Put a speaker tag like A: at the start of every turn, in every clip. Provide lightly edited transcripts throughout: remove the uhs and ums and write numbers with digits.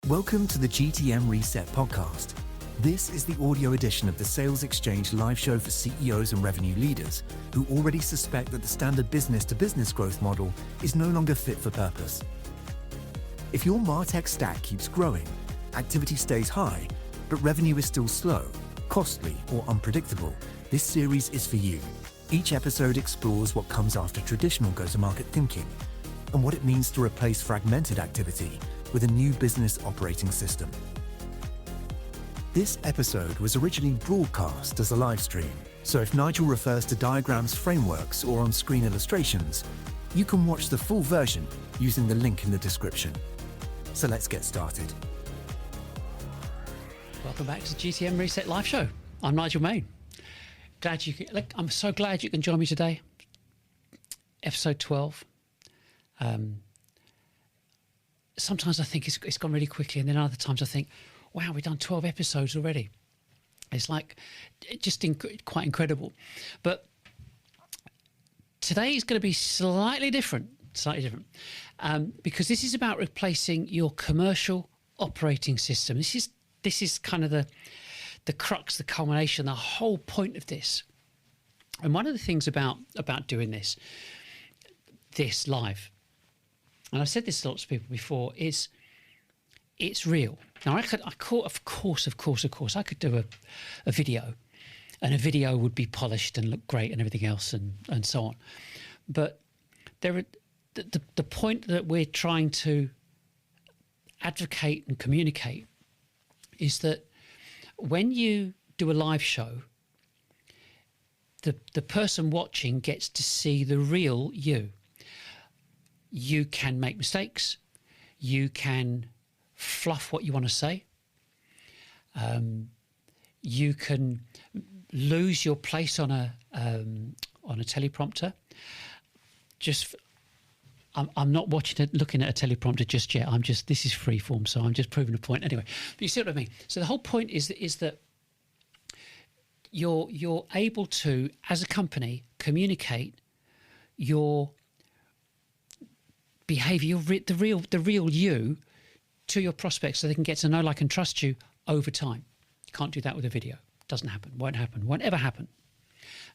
A: Welcome to the GTM Reset podcast. This is the audio edition of the salesXchange live show for CEOs and revenue leaders who already suspect that the standard business-to-business growth model is no longer fit for purpose. If your MarTech stack keeps growing, activity stays high, but revenue is still slow, costly, or unpredictable, this series is for you. Each episode explores what comes after traditional go-to-market thinking and what it means to replace fragmented activity with a new business operating system. This episode was originally broadcast as a live stream, so if Nigel refers to diagrams, frameworks, or on-screen illustrations, you can watch the full version using the link in the description. So let's get started.
B: Welcome back to the GTM Reset Live Show. I'm Nigel Maine. I'm so glad you can join me today. Episode 12. Sometimes I think it's gone really quickly, and then other times I think, wow, we've done 12 episodes already. It's like just quite incredible. But today is going to be slightly different, because this is about replacing your commercial operating system. This is kind of the crux, the culmination, the whole point of this. And one of the things about doing this live, and I've said this to lots of people before, is it's real. Now, of course, I could do a video, and a video would be polished and look great and everything else and so on. But the point that we're trying to advocate and communicate is that when you do a live show, the person watching gets to see the real you. You can make mistakes. You can fluff what you want to say. You can lose your place on a teleprompter. I'm not looking at a teleprompter just yet. This is free form, so I'm just proving a point anyway. But you see what I mean? So the whole point is that you're able to, as a company, communicate your behavior, the real you, to your prospects, so they can get to know, like, and trust you over time. You can't do that with a video. Doesn't happen. Won't ever happen.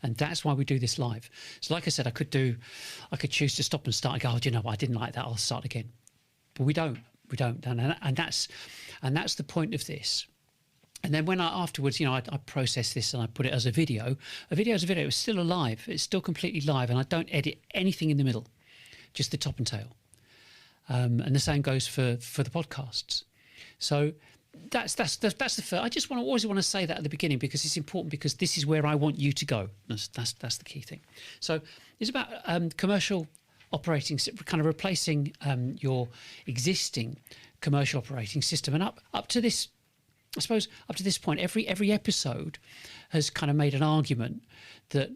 B: And that's why we do this live. So, like I said, I could choose to stop and start and go, oh, do you know what? I didn't like that. I'll start again. But we don't. And that's the point of this. And then when afterwards, I process this and I put it as a video. A video is a video. It's still alive. It's still completely live, and I don't edit anything in the middle, just the top and tail. And the same goes for the podcasts. So that's the first. I just always want to say that at the beginning, because it's important, because this is where I want you to go. That's the key thing. So it's about commercial operating, kind of replacing your existing commercial operating system. And up to this, I suppose, up to this point, every episode has kind of made an argument that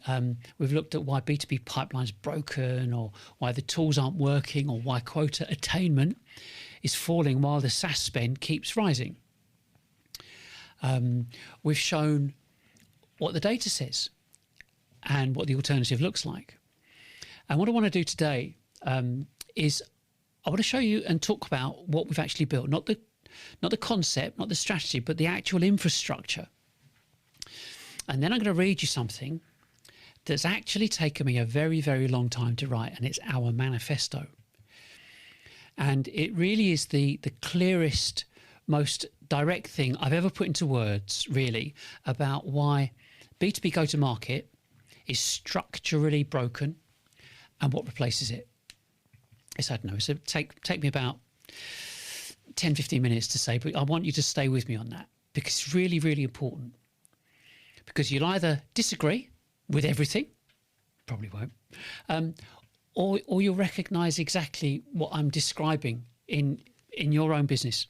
B: we've looked at why B2B pipeline's broken, or why the tools aren't working, or why quota attainment is falling while the SaaS spend keeps rising. We've shown what the data says and what the alternative looks like. And what I want to do today is I want to show you and talk about what we've actually built, not the concept, not the strategy, but the actual infrastructure. And then I'm going to read you something that's actually taken me a very, very long time to write, and it's our manifesto. And it really is the clearest, most direct thing I've ever put into words, really, about why B2B go-to-market is structurally broken and what replaces it. I don't know. So take me about 10, 15 minutes to say, but I want you to stay with me on that, because it's really, really important. Because you'll either disagree with everything, probably won't, or you'll recognise exactly what I'm describing in your own business.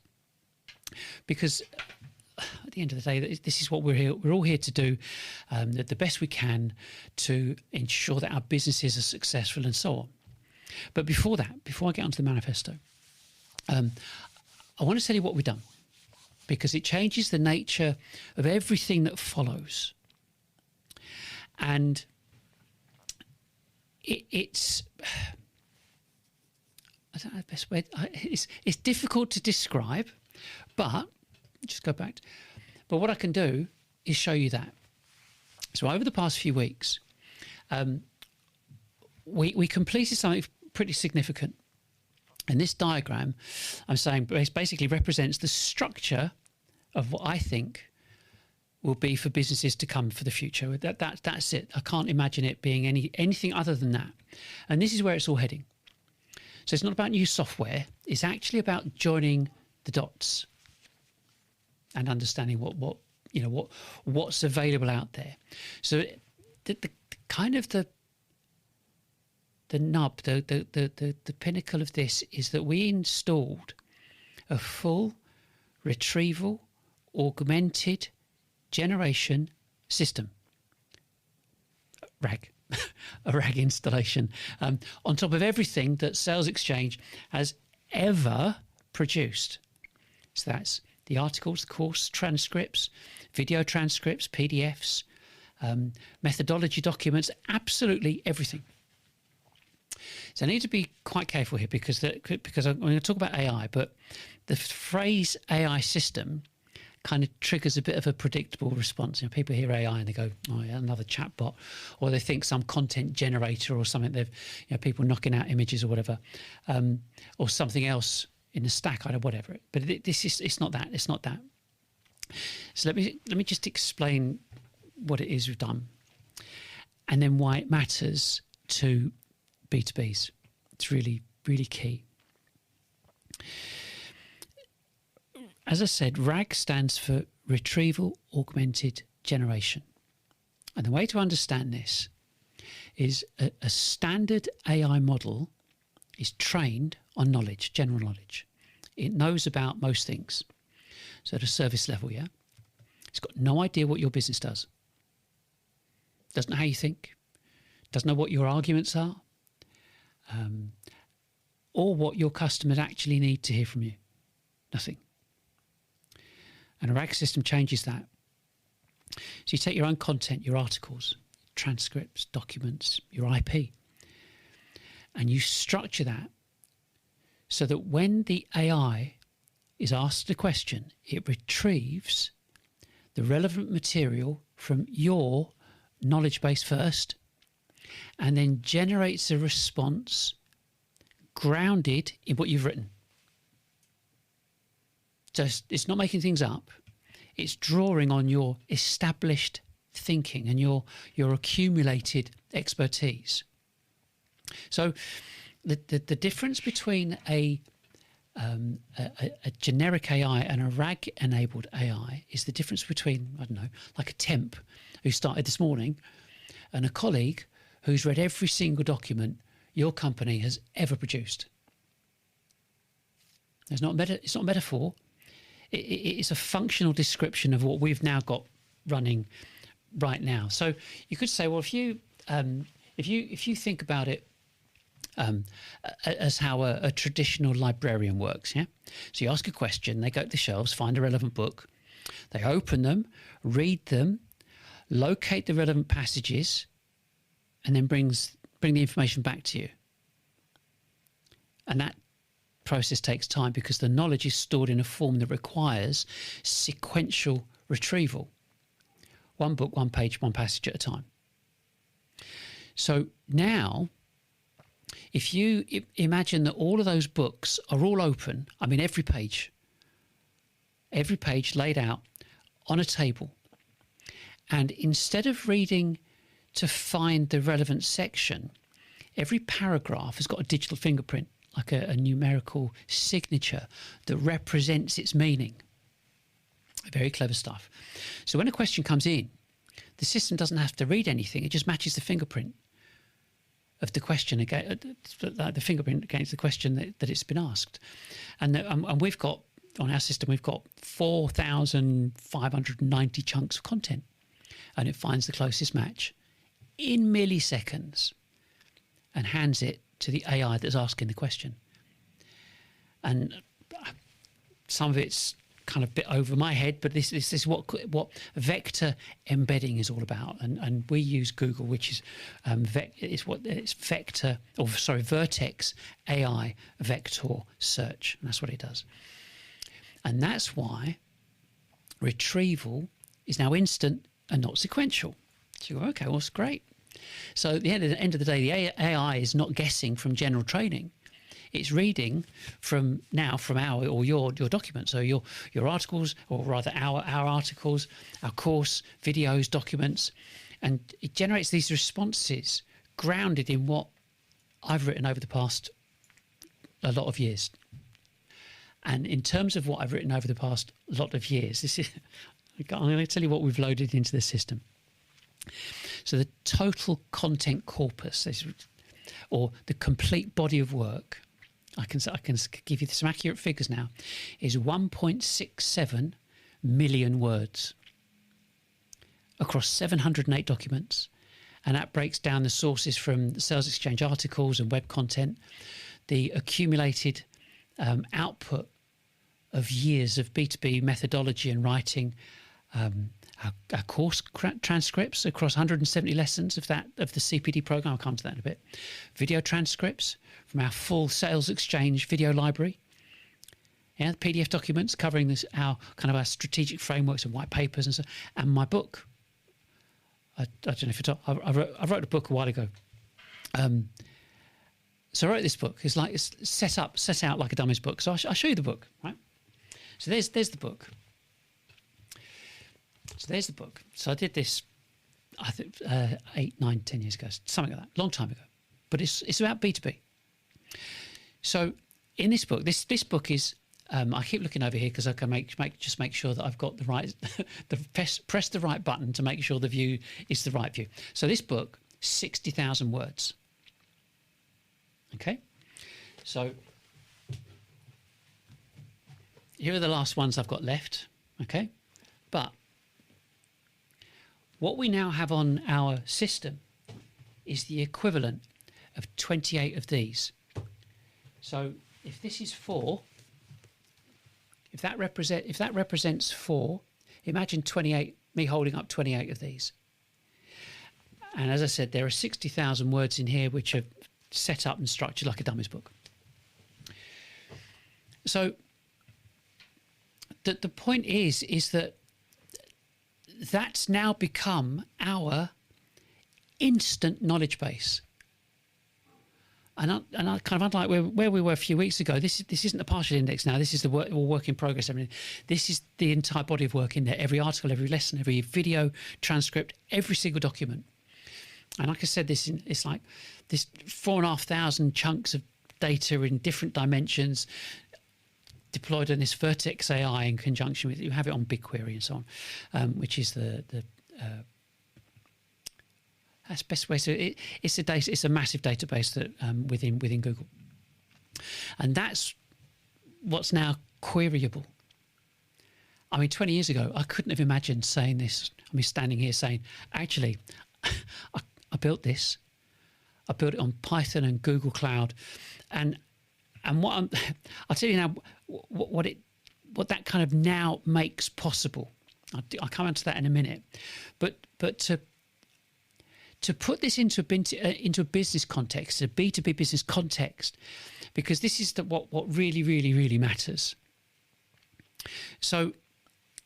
B: Because at the end of the day, this is what we're all here to do, the best we can to ensure that our businesses are successful and so on. But before I get onto the manifesto, I want to tell you what we've done, because it changes the nature of everything that follows. And it's I don't know the best way. It's difficult to describe, But just go back. But what I can do is show you that. So over the past few weeks, we completed something pretty significant. And this diagram, I'm saying, basically represents the structure of what I think will be for businesses to come for the future. That's it. I can't imagine it being anything other than that. And this is where it's all heading. So it's not about new software. It's actually about joining the dots and understanding what's available out there. So the kind of the nub, the pinnacle of this is that we installed a full retrieval, augmented generation system, RAG, a RAG installation, on top of everything that salesXchange has ever produced. So that's the articles, the course transcripts, video transcripts, PDFs, methodology documents, absolutely everything. So I need to be quite careful here because I'm going to talk about AI, but the phrase AI system kind of triggers a bit of a predictable response. People hear AI and they go, "Oh yeah, another chatbot," or they think some content generator or something. They've people knocking out images or whatever, or something else in the stack, I don't know, whatever. But it's not that. It's not that. So let me just explain what it is we've done, and then why it matters to B2Bs. It's really, really key. As I said, RAG stands for Retrieval Augmented Generation. And the way to understand this is a standard AI model is trained on knowledge, general knowledge. It knows about most things. So at a service level, yeah? It's got no idea what your business does. Doesn't know how you think. Doesn't know what your arguments are. Or what your customers actually need to hear from you. Nothing. And a RAG system changes that. So you take your own content, your articles, transcripts, documents, your IP, and you structure that so that when the AI is asked a question, it retrieves the relevant material from your knowledge base first, and then generates a response grounded in what you've written. So it's not making things up. It's drawing on your established thinking and your accumulated expertise. So the difference between a generic AI and a RAG-enabled AI is the difference between, I don't know, like a temp who started this morning and a colleague who's read every single document your company has ever produced. It's not a metaphor. It's a functional description of what we've now got running right now. So you could say, well, if you think about it as how a traditional librarian works, yeah. So you ask a question, they go to the shelves, find a relevant book, they open them, read them, locate the relevant passages, and then bring the information back to you. And that process takes time because the knowledge is stored in a form that requires sequential retrieval. One book, one page, one passage at a time. So now, if you imagine that all of those books are all open, I mean every page laid out on a table, and instead of reading to find the relevant section, every paragraph has got a digital fingerprint, like a numerical signature that represents its meaning. Very clever stuff. So when a question comes in, the system doesn't have to read anything. It just matches the fingerprint of the question, the fingerprint against the question that it's been asked. And we've got, on our system, we've got 4,590 chunks of content. And it finds the closest match in milliseconds and hands it to the AI that's asking the question. And some of it's kind of a bit over my head, but this is what vector embedding is all about. And we use Google, which is Vertex AI Vector Search. And that's what it does. And that's why retrieval is now instant and not sequential. So you go, okay, well, that's great. So at the end of the day, the AI is not guessing from general training. It's reading from our or your document. So your articles, or rather our articles, our course, videos, documents, and it generates these responses grounded in what I've written over the past a lot of years. And in terms of what I've written over the past lot of years, I'm going to tell you what we've loaded into the system. So the total content corpus, or the complete body of work, I can give you some accurate figures now, is 1.67 million words across 708 documents. And that breaks down the sources from the salesXchange articles and web content, the accumulated output of years of B2B methodology and writing, our course transcripts across 170 lessons of the CPD program. I'll come to that in a bit. Video transcripts from our full SalesXchange video library. Yeah, the PDF documents covering our strategic frameworks and white papers and so, and my book. I don't know if I wrote a book a while ago. So I wrote this book. It's set out like a dummy's book. So I'll show you the book, right? So there's the book. So there's the book. So I did this, I think, 8, 9, 10 years ago, something like that, long time ago. But it's about B2B. So in this book, this book is, I keep looking over here because I can make sure that I've got the right, press the right button to make sure the view is the right view. So this book, 60,000 words. Okay, so here are the last ones I've got left. Okay, but what we now have on our system is the equivalent of 28 of these. So if this is 4, if that represents 4, imagine 28, me holding up 28 of these. And as I said, there are 60,000 words in here which are set up and structured like a dummy's book. So the point is that that's now become our instant knowledge base. And I kind of unlike where we were a few weeks ago, this isn't a partial index now. This is the work in progress. Everything. This is the entire body of work in there. Every article, every lesson, every video, transcript, every single document. And like I said, it's like this 4,500 chunks of data in different dimensions deployed on this Vertex AI in conjunction with, you have it on BigQuery and so on, which is that's the best way. So it's a massive database that within Google, and that's what's now queryable. I mean, 20 years ago, I couldn't have imagined saying this. I mean, standing here saying, actually, I built this. I built it on Python and Google Cloud, and what I'll tell you now what that kind of now makes possible. I'll come into that in a minute, but to put this into a business context, a B2B business context, because this is what really, really, really matters. So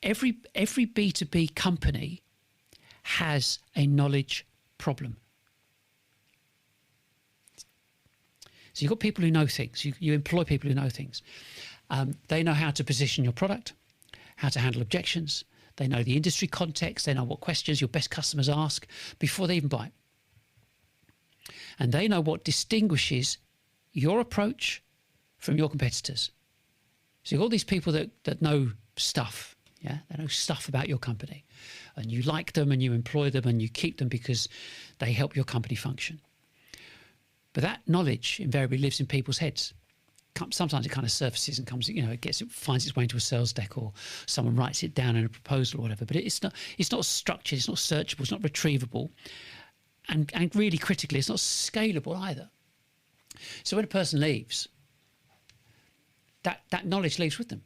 B: every B2B company has a knowledge problem. So you've got people who know things. You employ people who know things. They know how to position your product, how to handle objections. They know the industry context. They know what questions your best customers ask before they even buy it. And they know what distinguishes your approach from your competitors. So you've got all these people that know stuff. Yeah, they know stuff about your company. And you like them and you employ them and you keep them because they help your company function. But that knowledge invariably lives in people's heads. Sometimes it kind of surfaces and comes, it finds its way into a sales deck, or someone writes it down in a proposal or whatever. But it's not structured, it's not searchable, it's not retrievable, and really critically, it's not scalable either. So when a person leaves, that knowledge leaves with them.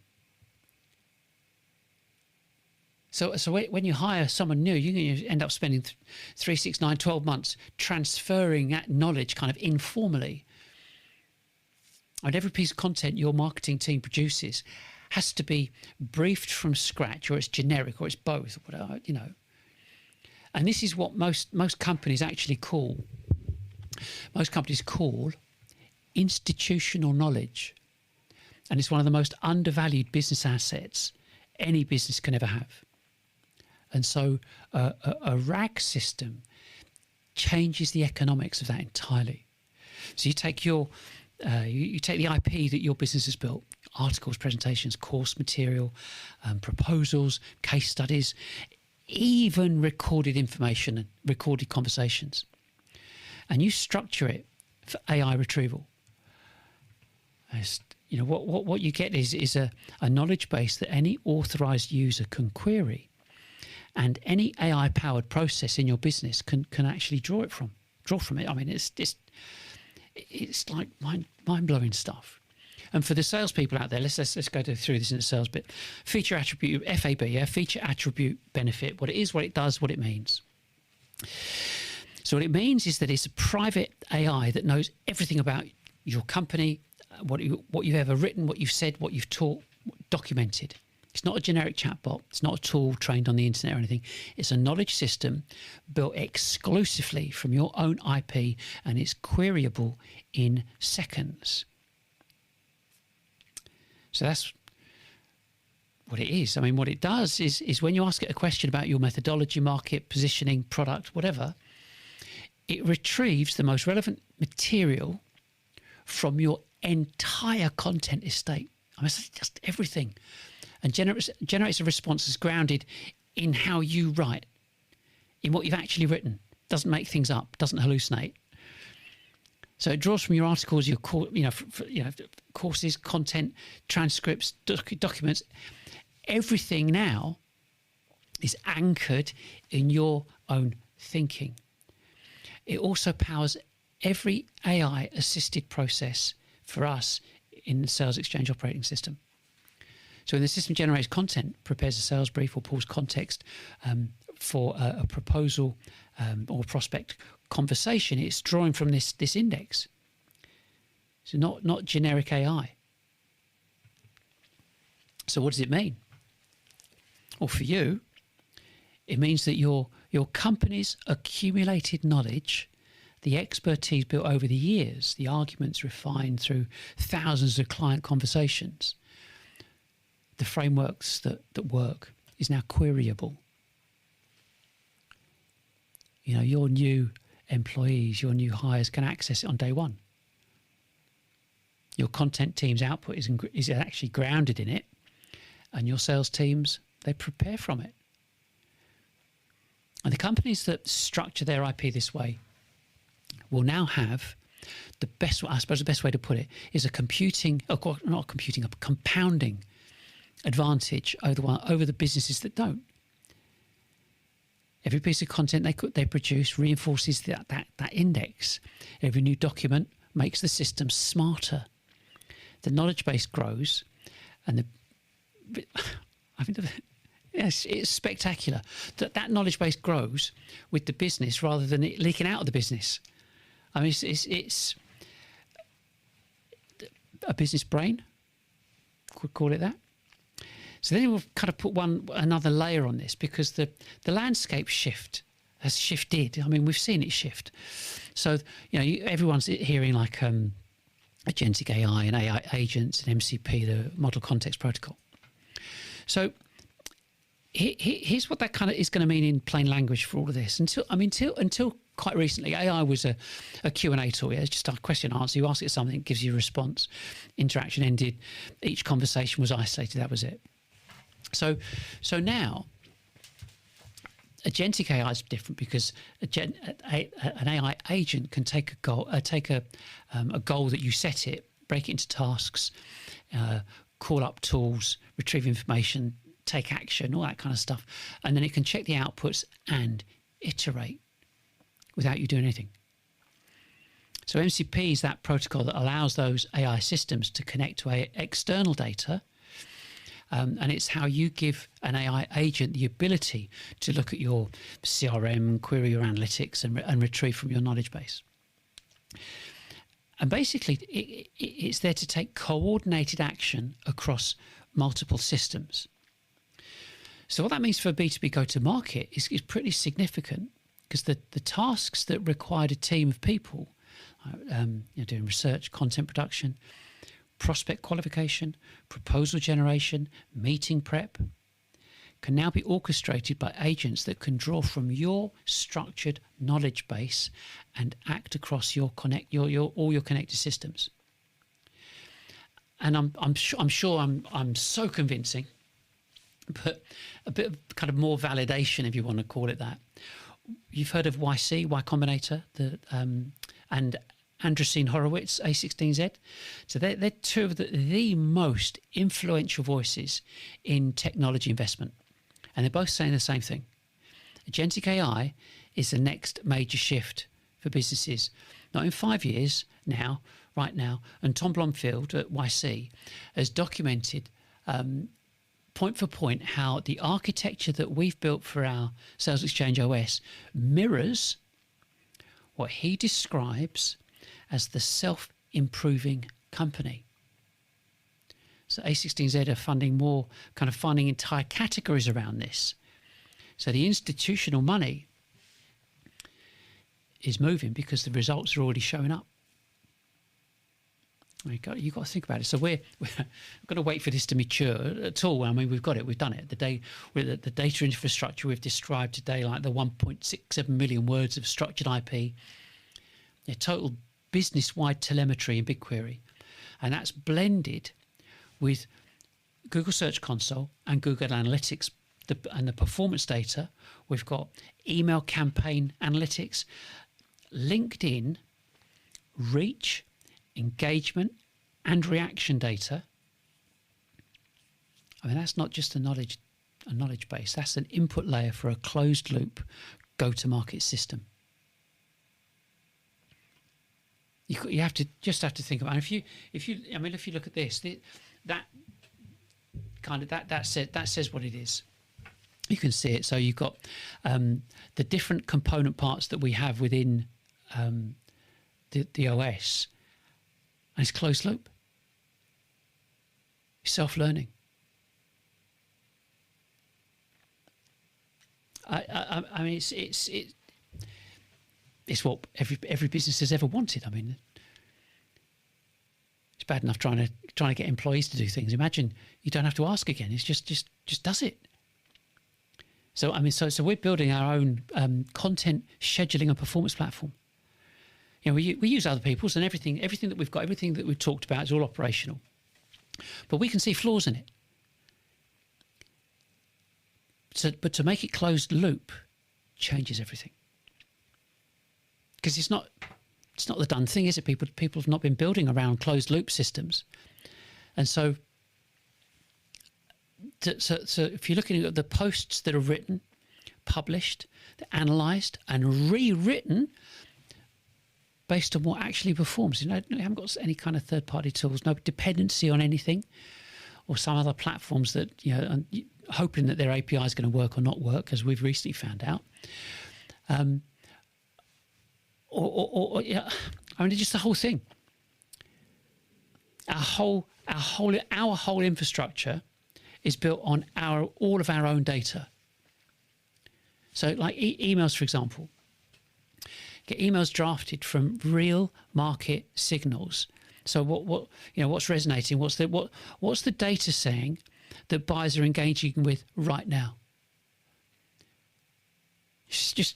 B: So when you hire someone new, you're going to end up spending 3, 6, 9, 12 months transferring that knowledge kind of informally. And every piece of content your marketing team produces has to be briefed from scratch, or it's generic, or it's both, or whatever, And this is what most companies actually call. Most companies call institutional knowledge, and it's one of the most undervalued business assets any business can ever have. And so a RAG system changes the economics of that entirely. So you take you take the IP that your business has built, articles, presentations, course material, proposals, case studies, even recorded information and recorded conversations, and you structure it for AI retrieval. What you get is a knowledge base that any authorized user can query, and any AI-powered process in your business can actually draw from it. I mean, it's like mind-blowing stuff. And for the salespeople out there, let's go through this in the sales bit. Feature attribute, FAB, feature attribute benefit. What it is, what it does, what it means. So what it means is that it's a private AI that knows everything about your company, what you've ever written, what you've said, what you've taught, documented. It's not a generic chatbot. It's not a tool trained on the internet or anything. It's a knowledge system built exclusively from your own IP, and it's queryable in seconds. So that's what it is. I mean, what it does is when you ask it a question about your methodology, market, positioning, product, whatever, it retrieves the most relevant material from your entire content estate. I mean, it's just everything. And generates a response that's grounded in how you write, in what you've actually written. Doesn't make things up, doesn't hallucinate. So it draws from your articles, your courses, content, transcripts, documents. Everything now is anchored in your own thinking. It also powers every AI-assisted process for us in the salesXchange operating system. So when the system generates content, prepares a sales brief, or pulls context for a proposal or prospect conversation, it's drawing from this index. So not generic AI. So what does it mean? Well, for you, it means that your company's accumulated knowledge, the expertise built over the years, the arguments refined through thousands of client conversations, the frameworks that work, is now queryable. Your new employees, your new hires can access it on day one. Your content team's output is actually grounded in it, and your sales teams, they prepare from it. And the companies that structure their IP this way will now have the best way to put it is a compounding advantage over the businesses that don't. Every piece of content they produce reinforces that index. Every new document makes the system smarter. The knowledge base grows, and it's spectacular that knowledge base grows with the business rather than it leaking out of the business. I mean, it's a business brain, could call it that. So then we'll kind of put another layer on this, because the landscape has shifted. I mean, we've seen it shift. So, everyone's hearing like agentic AI and AI agents and MCP, the Model Context Protocol. So here's what that kind of is going to mean in plain language for all of this. Until quite recently, AI was a Q&A tool. It's just a question and answer. You ask it something, it gives you a response. Interaction ended. Each conversation was isolated. That was it. So now, agentic AI is different, because an AI agent can take a goal that you set it, break it into tasks, call up tools, retrieve information, take action, all that kind of stuff, and then it can check the outputs and iterate without you doing anything. So MCP is that protocol that allows those AI systems to connect to external data. And it's how you give an AI agent the ability to look at your CRM, query your analytics, and retrieve from your knowledge base. And basically, it's there to take coordinated action across multiple systems. So what that means for a B2B go-to-market is pretty significant, because the tasks that required a team of people, doing research, content production, prospect qualification, proposal generation, meeting prep, can now be orchestrated by agents that can draw from your structured knowledge base and act across all your connected systems. And I'm sure I'm so convincing, but a bit of kind of more validation, if you want to call it that. You've heard of YC, Y Combinator, and Andreessen Horowitz, A16Z. So they're two of the most influential voices in technology investment. And they're both saying the same thing. Agentic AI is the next major shift for businesses, not in 5 years now, right now. And Tom Blomfield at YC has documented point for point how the architecture that we've built for our salesXchange OS mirrors what he describes as the self-improving company. So A16Z are finding entire categories around this. So the institutional money is moving because the results are already showing up. You've got to think about it. So we're going to wait for this to mature at all. I mean, we've got it. We've done it. The data infrastructure we've described today, like the 1.67 million words of structured IP, total business-wide telemetry in BigQuery. And that's blended with Google Search Console and Google Analytics and the performance data. We've got email campaign analytics, LinkedIn, reach, engagement, and reaction data. I mean, that's not just a knowledge base. That's an input layer for a closed loop go-to-market system. You have to think about it. If you look at this, that says what it is. You can see it. So you've got the different component parts that we have within the OS, and it's closed loop. It's self-learning. I mean, it's what every business has ever wanted. I mean, it's bad enough trying to get employees to do things. Imagine you don't have to ask again. It's just does it. So I mean, so we're building our own content scheduling and performance platform. You know, we use other people's, and everything that we've got, everything that we've talked about is all operational, but we can see flaws in it. So, but to make it closed loop changes everything. Because it's not the done thing, is it? People have not been building around closed loop systems, and so if you're looking at the posts that are written, published, analysed, and rewritten based on what actually performs, you haven't got any kind of third-party tools, no dependency on anything, or some other platforms that hoping that their API is going to work or not work, as we've recently found out. I mean, just the whole thing. Our whole infrastructure is built on all of our own data. So, like emails, for example, get emails drafted from real market signals. So, what's resonating? What's the data saying that buyers are engaging with right now?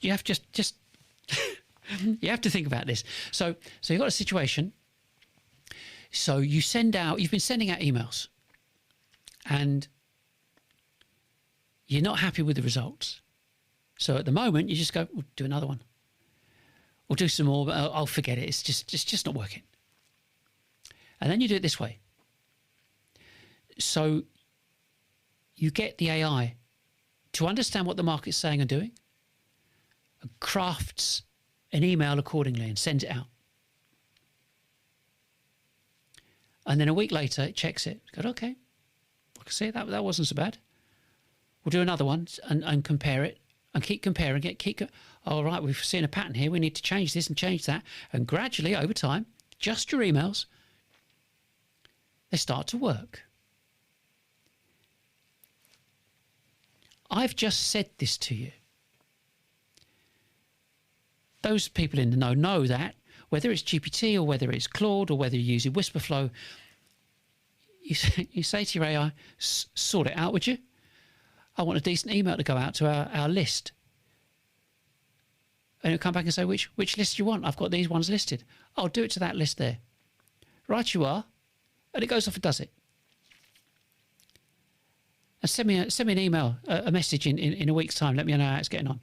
B: You have to think about this. So you've got a situation. So you've been sending out emails, and you're not happy with the results. So at the moment, you just go, we'll do another one. We'll do some more, but I'll forget it. It's just not working. And then you do it this way. So you get the AI to understand what the market's saying and doing, and crafts an email accordingly and sends it out. And then a week later, it checks it. Goes, okay, I can see that wasn't so bad. We'll do another one and compare it and keep comparing it. All right, we've seen a pattern here. We need to change this and change that. And gradually, over time, just your emails, they start to work. I've just said this to you. Those people in the know that, whether it's GPT or whether it's Claude or whether you're using Whisperflow, you say to your AI, sort it out, would you? I want a decent email to go out to our list. And it'll come back and say, which list do you want? I've got these ones listed. I'll do it to that list there. Right you are. And it goes off and does it. And send me an email, a message in a week's time. Let me know how it's getting on.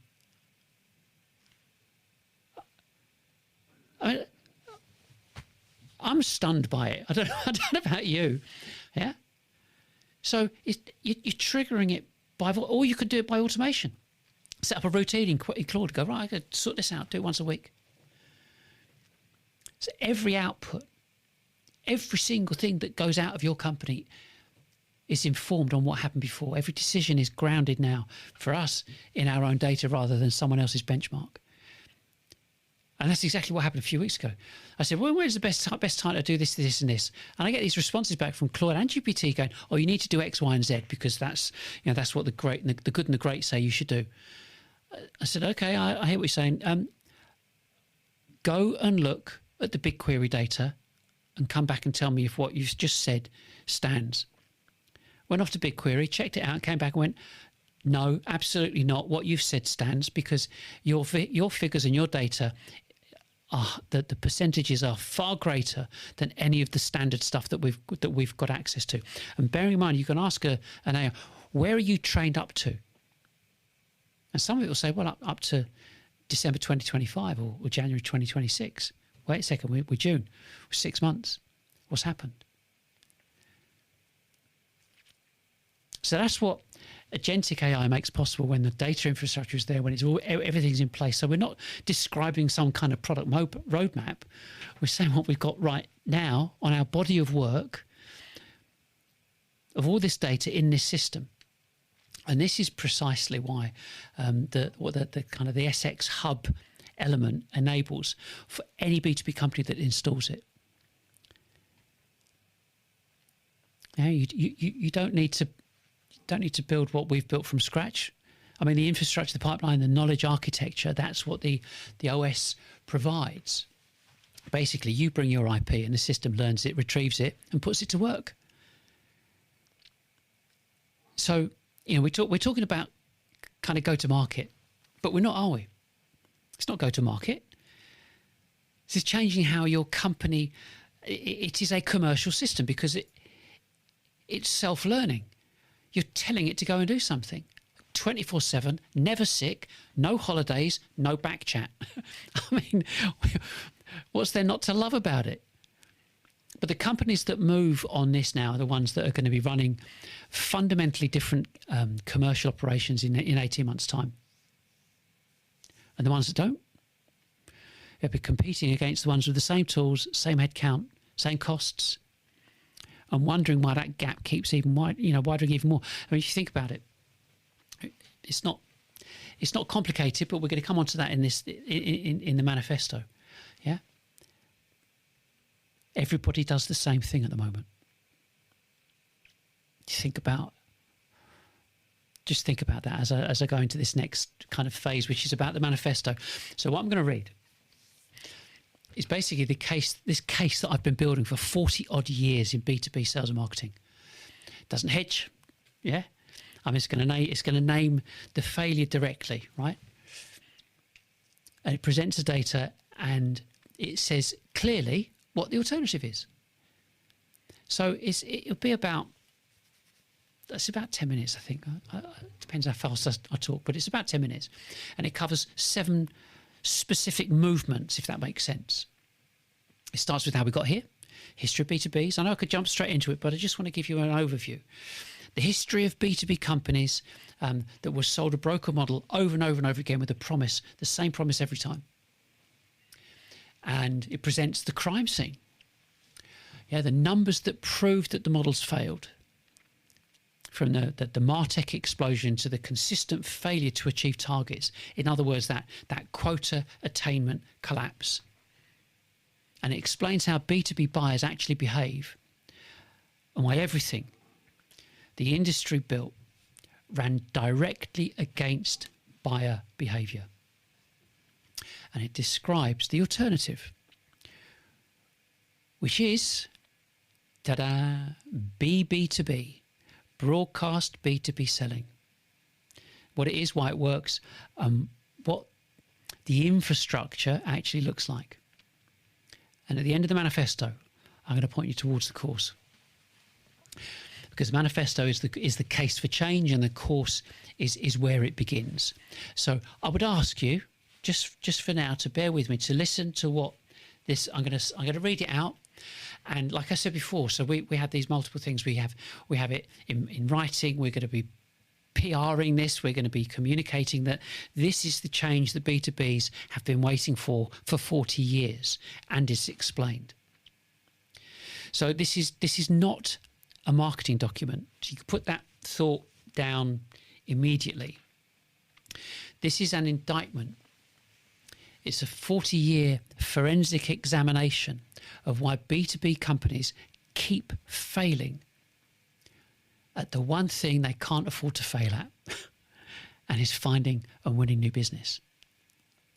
B: I mean, I'm stunned by it. I don't know about you. Yeah. So you're triggering it or you could do it by automation. Set up a routine in Claude. Go, right, I could sort this out. Do it once a week. So every output, every single thing that goes out of your company is informed on what happened before. Every decision is grounded now for us in our own data rather than someone else's benchmark. And that's exactly what happened a few weeks ago. I said, well, when's the best time to do this, this, and this? And I get these responses back from Claude and GPT going, oh, you need to do X, Y, and Z because that's what the good and the great say you should do. I said, okay, I hear what you're saying. Go and look at the BigQuery data and come back and tell me if what you've just said stands. Went off to BigQuery, checked it out, came back and went, no, absolutely not. What you've said stands because your figures and your data the percentages are far greater than any of the standard stuff that we've got access to. And bearing in mind, you can ask an AI, where are you trained up to? And some of it will say, well, up to December 2025 or January 2026. Wait a second, we're June. We're 6 months. What's happened? So that's what agentic AI makes possible when the data infrastructure is there, when everything's in place. So we're not describing some kind of product roadmap. We're saying what we've got right now on our body of work of all this data in this system. And this is precisely why the kind of the SX hub element enables for any B2B company that installs it. Now, you don't need to build what we've built from scratch. I mean, the infrastructure, the pipeline, the knowledge architecture, that's what the OS provides. Basically, you bring your IP and the system learns it, retrieves it, and puts it to work. So, we're talking about kind of go-to-market, but we're not, are we? It's not go-to-market. This is changing how your company, it is a commercial system because it's self-learning. You're telling it to go and do something 24/7, never sick, no holidays, no back chat. I mean, what's there not to love about it? But the companies that move on this now are the ones that are going to be running fundamentally different commercial operations in 18 months' time. And the ones that don't, they'll be competing against the ones with the same tools, same headcount, same costs, and wondering why that gap keeps widening even more. I mean, if you think about it, it's not complicated, but we're going to come on to that in the manifesto. Yeah. Everybody does the same thing at the moment. Think about that as I go into this next kind of phase, which is about the manifesto. So what I'm going to read is basically this case that I've been building for 40 odd years in B2B sales and marketing. Doesn't hedge, yeah. It's going to name the failure directly, right? And it presents the data and it says clearly what the alternative is. So it'll be about 10 minutes, I think. Depends how fast I talk, but it's about 10 minutes. And it covers 7 specific movements, if that makes sense. It starts with how we got here, history of B2Bs. I know I could jump straight into it, but I just want to give you an overview. The history of B2B companies that were sold a broker model over and over and over again with the same promise every time. And it presents the crime scene. Yeah, the numbers that prove that the models failed. From the MarTech explosion to the consistent failure to achieve targets. In other words, that quota attainment collapse. And it explains how B2B buyers actually behave and why everything the industry built ran directly against buyer behavior. And it describes the alternative, which is, ta-da, B2B, Broadcast B2B Selling. What it is, why it works, what the infrastructure actually looks like. And at the end of the manifesto, I'm going to point you towards the course, because the manifesto is the case for change, and the course is where it begins. So I would ask you, just for now, to bear with me, to listen to what this. I'm going to read it out, and like I said before, so we have these multiple things. We have it in writing. We're going to be PRing this. We're going to be communicating that this is the change that B2Bs have been waiting for 40 years, and is explained. So this is not a marketing document. So you can put that thought down immediately. This is an indictment. It's a 40-year forensic examination of why B2B companies keep failing at the one thing they can't afford to fail at, and is finding and winning new business.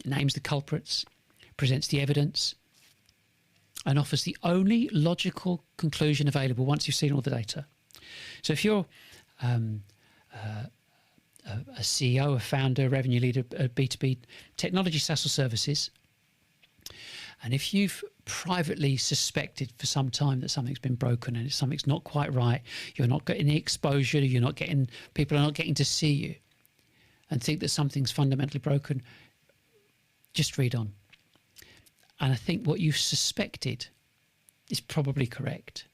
B: It names the culprits, presents the evidence, and offers the only logical conclusion available once you've seen all the data. So if you're a CEO, a founder, a revenue leader at B2B technology, SaaS or services, and if you've privately suspected for some time that something's been broken and something's not quite right, you're not getting the exposure, people are not getting to see you, and think that something's fundamentally broken, just read on. And I think what you suspected is probably correct.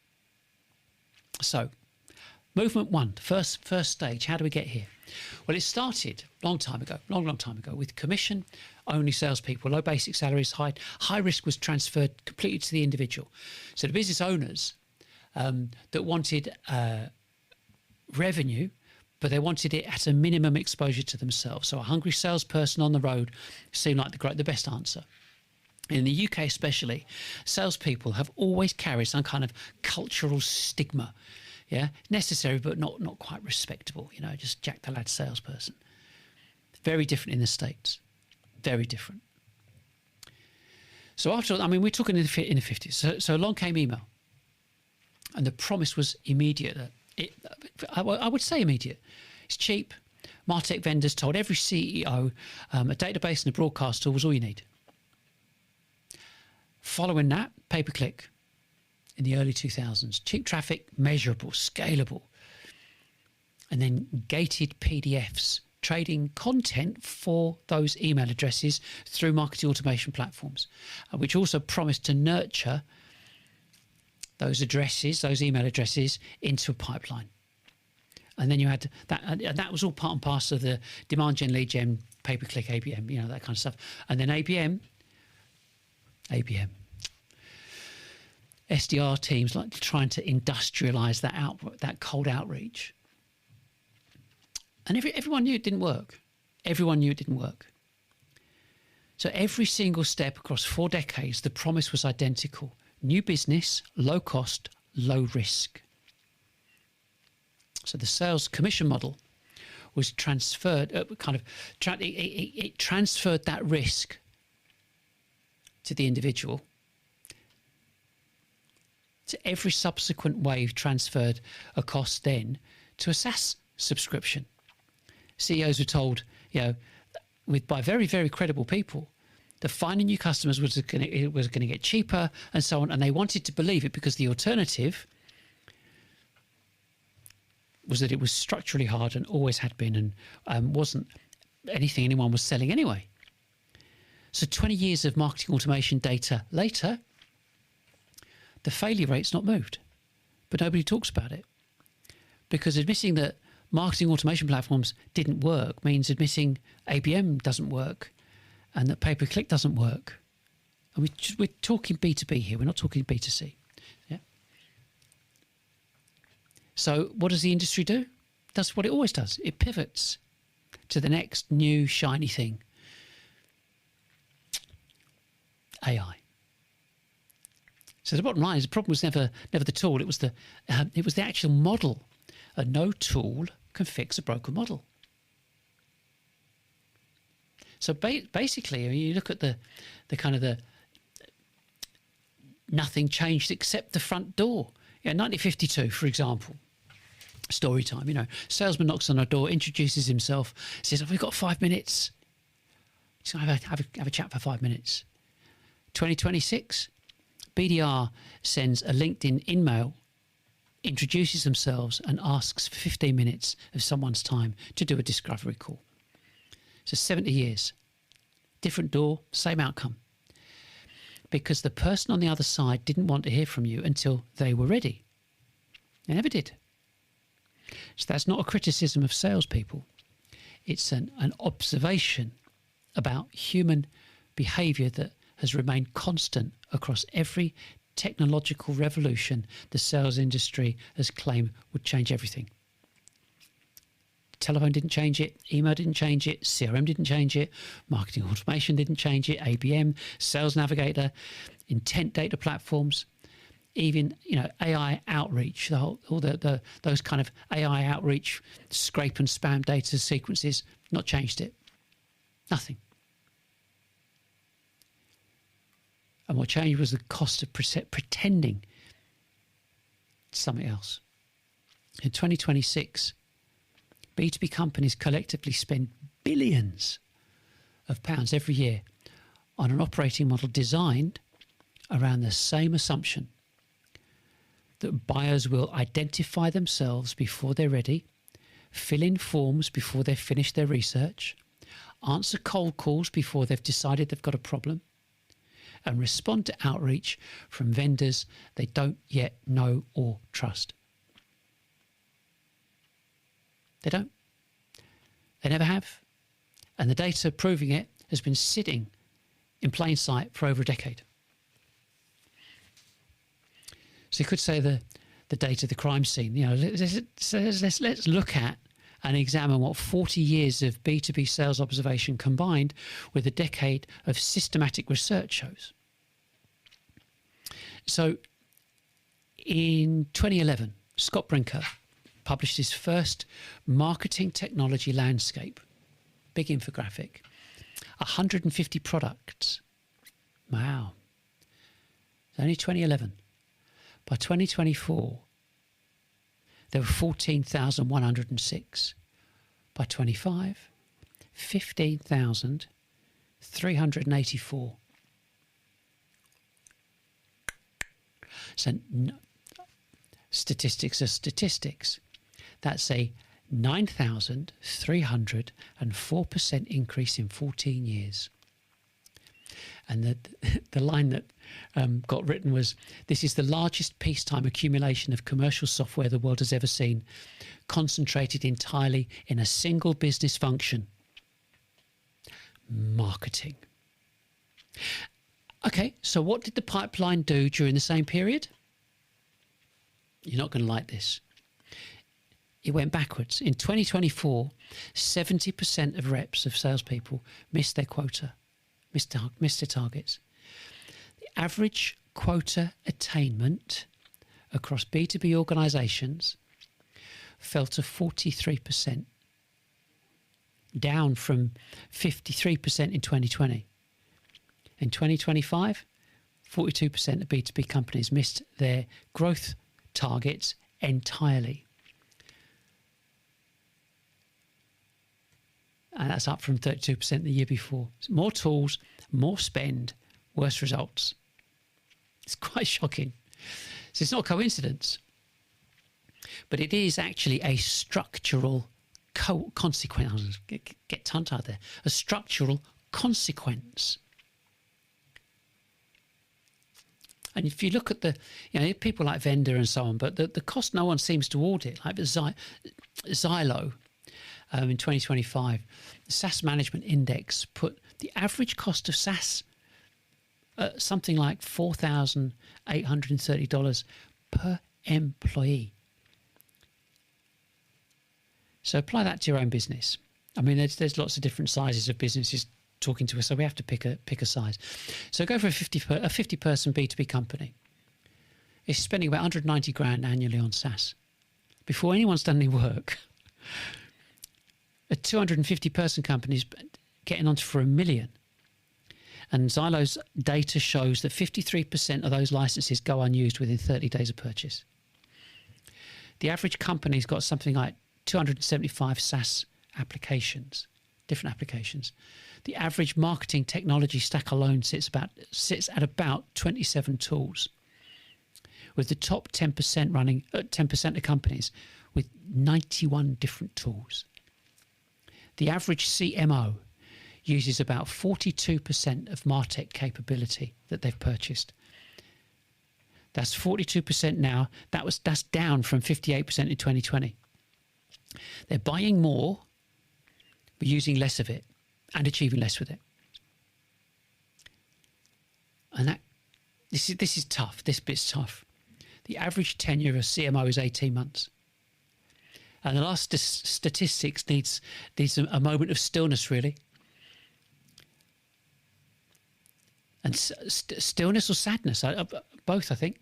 B: So, movement one, first stage. How do we get here? Well, it started long time ago, with commission-only salespeople, low basic salaries, high risk was transferred completely to the individual. So the business owners that wanted revenue, but they wanted it at a minimum exposure to themselves. So a hungry salesperson on the road seemed like the best answer. In the UK especially, salespeople have always carried some kind of cultural stigma. Yeah, necessary but not quite respectable. Just Jack the Lad salesperson. Very different in the States. Very different. So we're talking in the 50s. So along came email, and the promise was immediate. I would say immediate. It's cheap. MarTech vendors told every CEO a database and a broadcast tool was all you need. Following that, pay-per-click in the early 2000s. Cheap traffic, measurable, scalable. And then gated PDFs, trading content for those email addresses through marketing automation platforms, which also promised to nurture those email addresses into a pipeline. And then you had that, and that was all part and parcel of the demand gen, lead gen, pay-per-click, ABM, that kind of stuff. And then ABM, SDR teams like trying to industrialize that cold outreach. And everyone knew it didn't work. So every single step across 4 decades, the promise was identical. New business, low cost, low risk. So the sales commission model was transferred, it transferred that risk to the individual. So every subsequent wave transferred a cost then to a SaaS subscription. CEOs were told, by very, very credible people, that finding new customers was going to get cheaper and so on, and they wanted to believe it because the alternative was that it was structurally hard and always had been, and wasn't anything anyone was selling anyway. So 20 years of marketing automation data later, the failure rate's not moved, but nobody talks about it, because admitting that marketing automation platforms didn't work means admitting ABM doesn't work and that pay-per-click doesn't work. And we're talking B2B here, we're not talking B2C. Yeah. So what does the industry do? It does what it always does. It pivots to the next new shiny thing. AI. So the bottom line is the problem was never the tool. It was the actual model. No tool can fix a broken model. So basically, you look at the kind of the nothing changed except the front door. 1952, for example, story time. Salesman knocks on our door, introduces himself, says, "Have we got 5 minutes?" So have a chat for 5 minutes. 2026, BDR sends a LinkedIn email, introduces themselves, and asks for 15 minutes of someone's time to do a discovery call. So 70 years, different door, same outcome. Because the person on the other side didn't want to hear from you until they were ready. They never did. So that's not a criticism of salespeople. It's an observation about human behaviour that has remained constant across every technological revolution the sales industry has claimed would change everything. Telephone didn't change it, email didn't change it, CRM didn't change it, marketing automation didn't change it, ABM, Sales Navigator, intent data platforms, even AI outreach, those kind of AI outreach scrape and spam data sequences, not changed it. Nothing. And what changed was the cost of pretending something else. In 2026, B2B companies collectively spend billions of pounds every year on an operating model designed around the same assumption that buyers will identify themselves before they're ready, fill in forms before they've finished their research, answer cold calls before they've decided they've got a problem, and respond to outreach from vendors they don't yet know or trust. They don't. They never have. And the data proving it has been sitting in plain sight for over a decade. So you could say the data, the crime scene. Let's look at and examine what 40 years of B2B sales observation combined with a decade of systematic research shows. So in 2011, Scott Brinker published his first marketing technology landscape, big infographic, 150 products. Wow. It's only 2011. By 2024, there were 14,106. By 25, 15,384. So statistics are statistics. That's a 9,304% increase in 14 years. And the line that got written was, "This is the largest peacetime accumulation of commercial software the world has ever seen, concentrated entirely in a single business function, marketing." Okay, so what did the pipeline do during the same period? You're not going to like this. It went backwards. In 2024, 70% of reps, of salespeople, missed their quota, missed their targets. The average quota attainment across B2B organisations fell to 43%, down from 53% in 2020. In 2025, 42% of B2B companies missed their growth targets entirely. And that's up from 32% the year before. More tools, more spend, worse results. It's quite shocking. So it's not a coincidence. But it is actually a structural consequence. Get tongue-tied there. A structural consequence. And if you look at people like Vendor and so on, but the cost no one seems to audit, like Xylo in 2025, the SaaS Management Index put the average cost of SaaS at something like $4,830 per employee. So apply that to your own business. I mean, there's lots of different sizes of businesses talking to us, so we have to pick a size. So go for a 50-person B2B company. It's spending about 190 grand annually on SaaS. Before anyone's done any work, A 250-person company is getting onto for 1 million. And Zylo's data shows that 53% of those licenses go unused within 30 days of purchase. The average company's got something like 275 SaaS applications, different applications. The average marketing technology stack alone sits at about 27 tools, with the top 10% running 10% of companies with 91 different tools. The average CMO uses about 42% of MarTech capability that they've purchased. That's 42% now. That's down from 58% in 2020. They're buying more, but using less of it and achieving less with it. And this is tough. This bit's tough. The average tenure of a CMO is 18 months. And the last statistics needs a moment of stillness, really. And stillness or sadness, both, I think.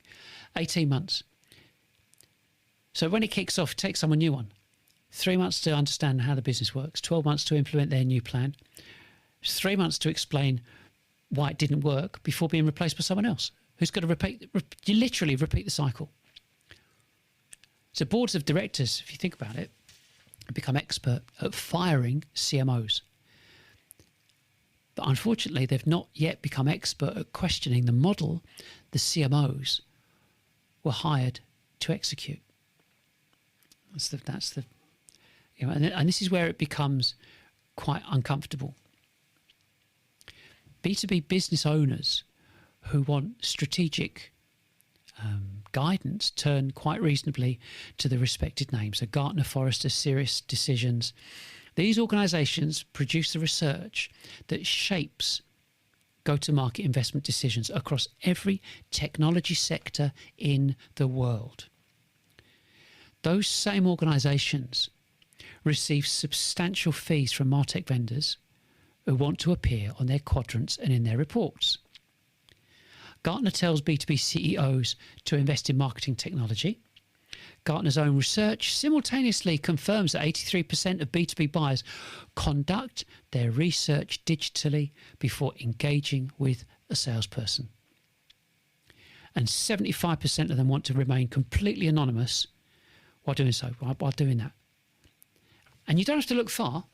B: 18 months. So when it kicks off, take someone new on. 3 months to understand how the business works. 12 months to implement their new plan. 3 months to explain why it didn't work before being replaced by someone else who's going to literally repeat the cycle. So boards of directors, if you think about it, become expert at firing CMOs. But unfortunately, they've not yet become expert at questioning the model the CMOs were hired to execute. That's the and this is where it becomes quite uncomfortable. B2B business owners who want strategic guidance turn quite reasonably to the respected names. So Gartner, Forrester, Cirrus, Decisions. These organisations produce the research that shapes go-to-market investment decisions across every technology sector in the world. Those same organisations receive substantial fees from MarTech vendors who want to appear on their quadrants and in their reports. Gartner tells B2B CEOs to invest in marketing technology. Gartner's own research simultaneously confirms that 83% of B2B buyers conduct their research digitally before engaging with a salesperson. And 75% of them want to remain completely anonymous while doing so, while doing that. And you don't have to look far.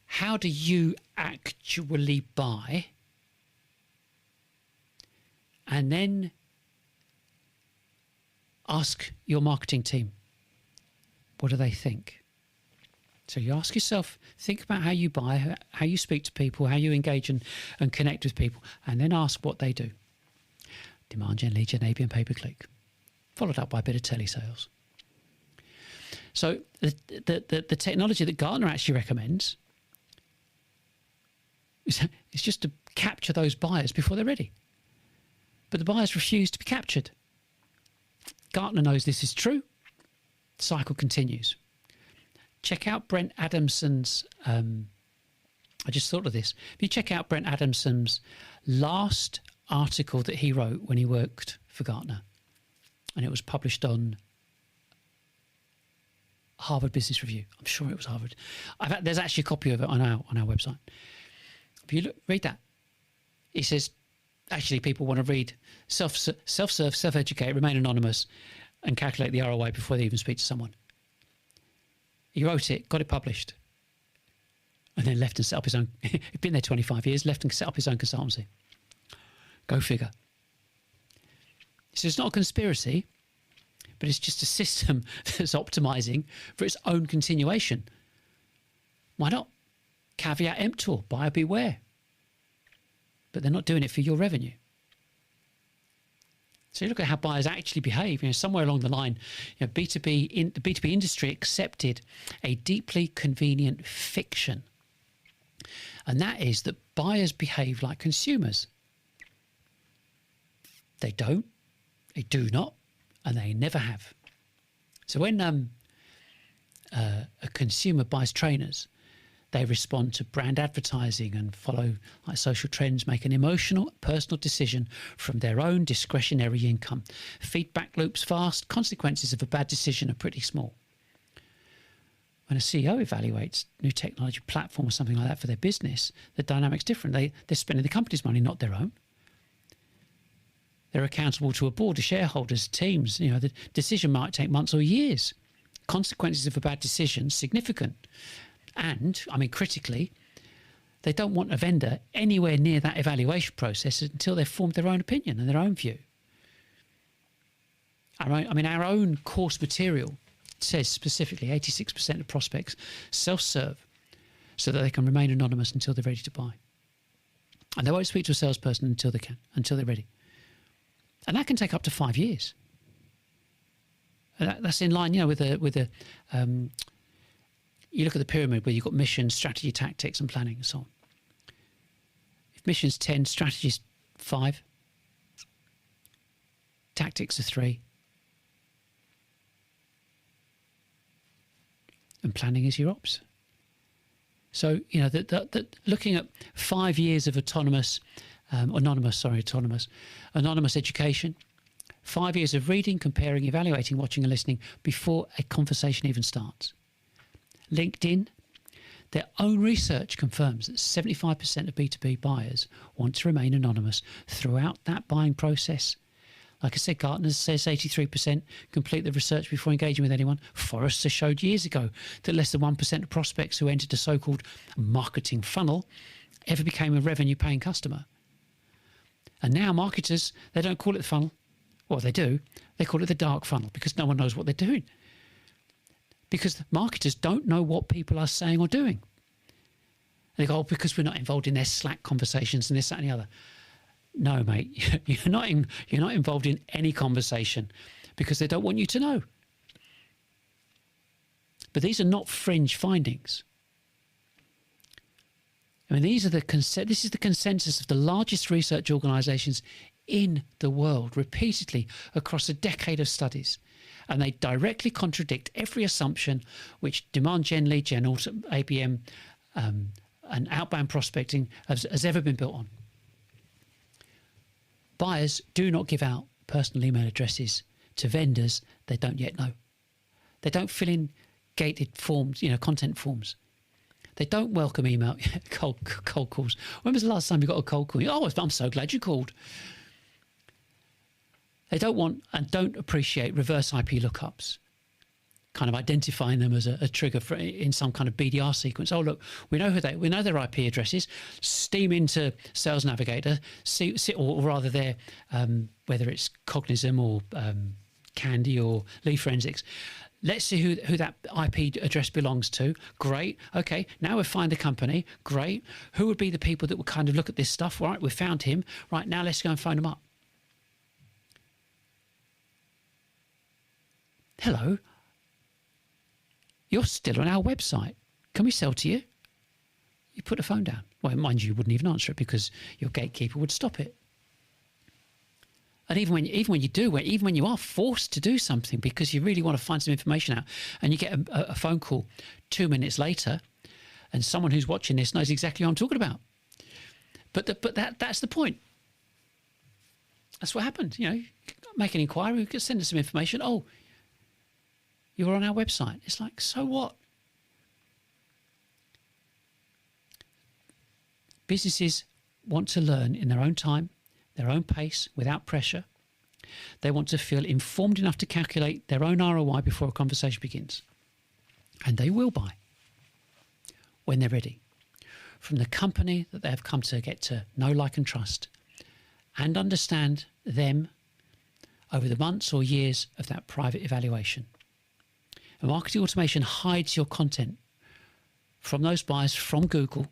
B: How do you actually buy? And then ask your marketing team, what do they think? So you ask yourself, think about how you buy, how you speak to people, how you engage and connect with people, and then ask what they do. Demand gen, lead gen, ABM, pay-per-click, followed up by a bit of telesales. So the technology that Gartner actually recommends is just to capture those buyers before they're ready. But the buyers refuse to be captured. Gartner knows this is true. The cycle continues. Check out Brent Adamson's, I just thought of this. If you check out Brent Adamson's last article that he wrote when he worked for Gartner, and it was published on Harvard Business Review. I'm sure it was Harvard. There's actually a copy of it on our website. If you read that, it says, actually, people want to read self-serve, self-educate, remain anonymous, and calculate the ROI before they even speak to someone. He wrote it, got it published, and then left and set up his own. He'd been there 25 years, left and set up his own consultancy. Go figure. So it's not a conspiracy, but it's just a system that's optimizing for its own continuation. Why not? Caveat emptor, buyer beware. But they're not doing it for your revenue. So you look at how buyers actually behave. Somewhere along the line, the B2B industry accepted a deeply convenient fiction, and that is that buyers behave like consumers. They don't, they do not, and they never have. So when a consumer buys trainers, they respond to brand advertising and follow social trends, make an emotional, personal decision from their own discretionary income. Feedback loops fast, consequences of a bad decision are pretty small. when a CEO evaluates new technology platform or something like that for their business, the dynamic's different. They're spending the company's money, not their own. They're accountable to a board of shareholders, teams. The decision might take months or years. Consequences of a bad decision, significant. And, critically, they don't want a vendor anywhere near that evaluation process until they've formed their own opinion and their own view. Our own course material says specifically 86% of prospects self-serve so that they can remain anonymous until they're ready to buy. And they won't speak to a salesperson until they're ready. And that can take up to 5 years. And that's in line, with the you look at the pyramid where you've got mission, strategy, tactics, and planning, and so on. If mission's 10, strategy's 5, tactics are 3, and planning is your ops. So, looking at 5 years of anonymous education, 5 years of reading, comparing, evaluating, watching and listening before a conversation even starts. LinkedIn, their own research confirms that 75% of B2B buyers want to remain anonymous throughout that buying process. Like I said, Gartner says 83% complete the research before engaging with anyone. Forrester showed years ago that less than 1% of prospects who entered a so-called marketing funnel ever became a revenue-paying customer. And now marketers, they don't call it the funnel. Well, they do. They call it the dark funnel because no one knows what they're doing. Because marketers don't know what people are saying or doing. They go, because we're not involved in their Slack conversations and this, that, and the other. No, mate, you're not involved in any conversation because they don't want you to know. But these are not fringe findings. This is the consensus of the largest research organisations in the world, repeatedly across a decade of studies. And they directly contradict every assumption which demand gen, lead gen, ABM, and outbound prospecting has ever been built on. Buyers do not give out personal email addresses to vendors they don't yet know. They don't fill in gated forms, content forms. They don't welcome email cold calls. When was the last time you got a cold call? Oh, I'm so glad you called. They don't want and don't appreciate reverse IP lookups, kind of identifying them as a trigger in some kind of BDR sequence. Oh, look, we know their IP addresses. Steam into Sales Navigator, or rather their whether it's Cognism or Candy or Lead Forensics. Let's see who that IP address belongs to. Great. Okay, now we've found the company. Great. Who would be the people that would kind of look at this stuff? Right, we've found him. Right, now let's go and phone him up. Hello. You're still on our website. Can we sell to you? You put the phone down. Well, mind you, you wouldn't even answer it because your gatekeeper would stop it. And even when you are forced to do something because you really want to find some information out, and you get a phone call 2 minutes later, and someone who's watching this knows exactly what I'm talking about. But that's the point. That's what happened. Make an inquiry, send us some information. Oh, you were on our website. It's like, so what? Businesses want to learn in their own time, their own pace, without pressure. They want to feel informed enough to calculate their own ROI before a conversation begins. And they will buy when they're ready from the company that they have come to get to know, like, and trust, and understand them over the months or years of that private evaluation. And marketing automation hides your content from those buyers from Google.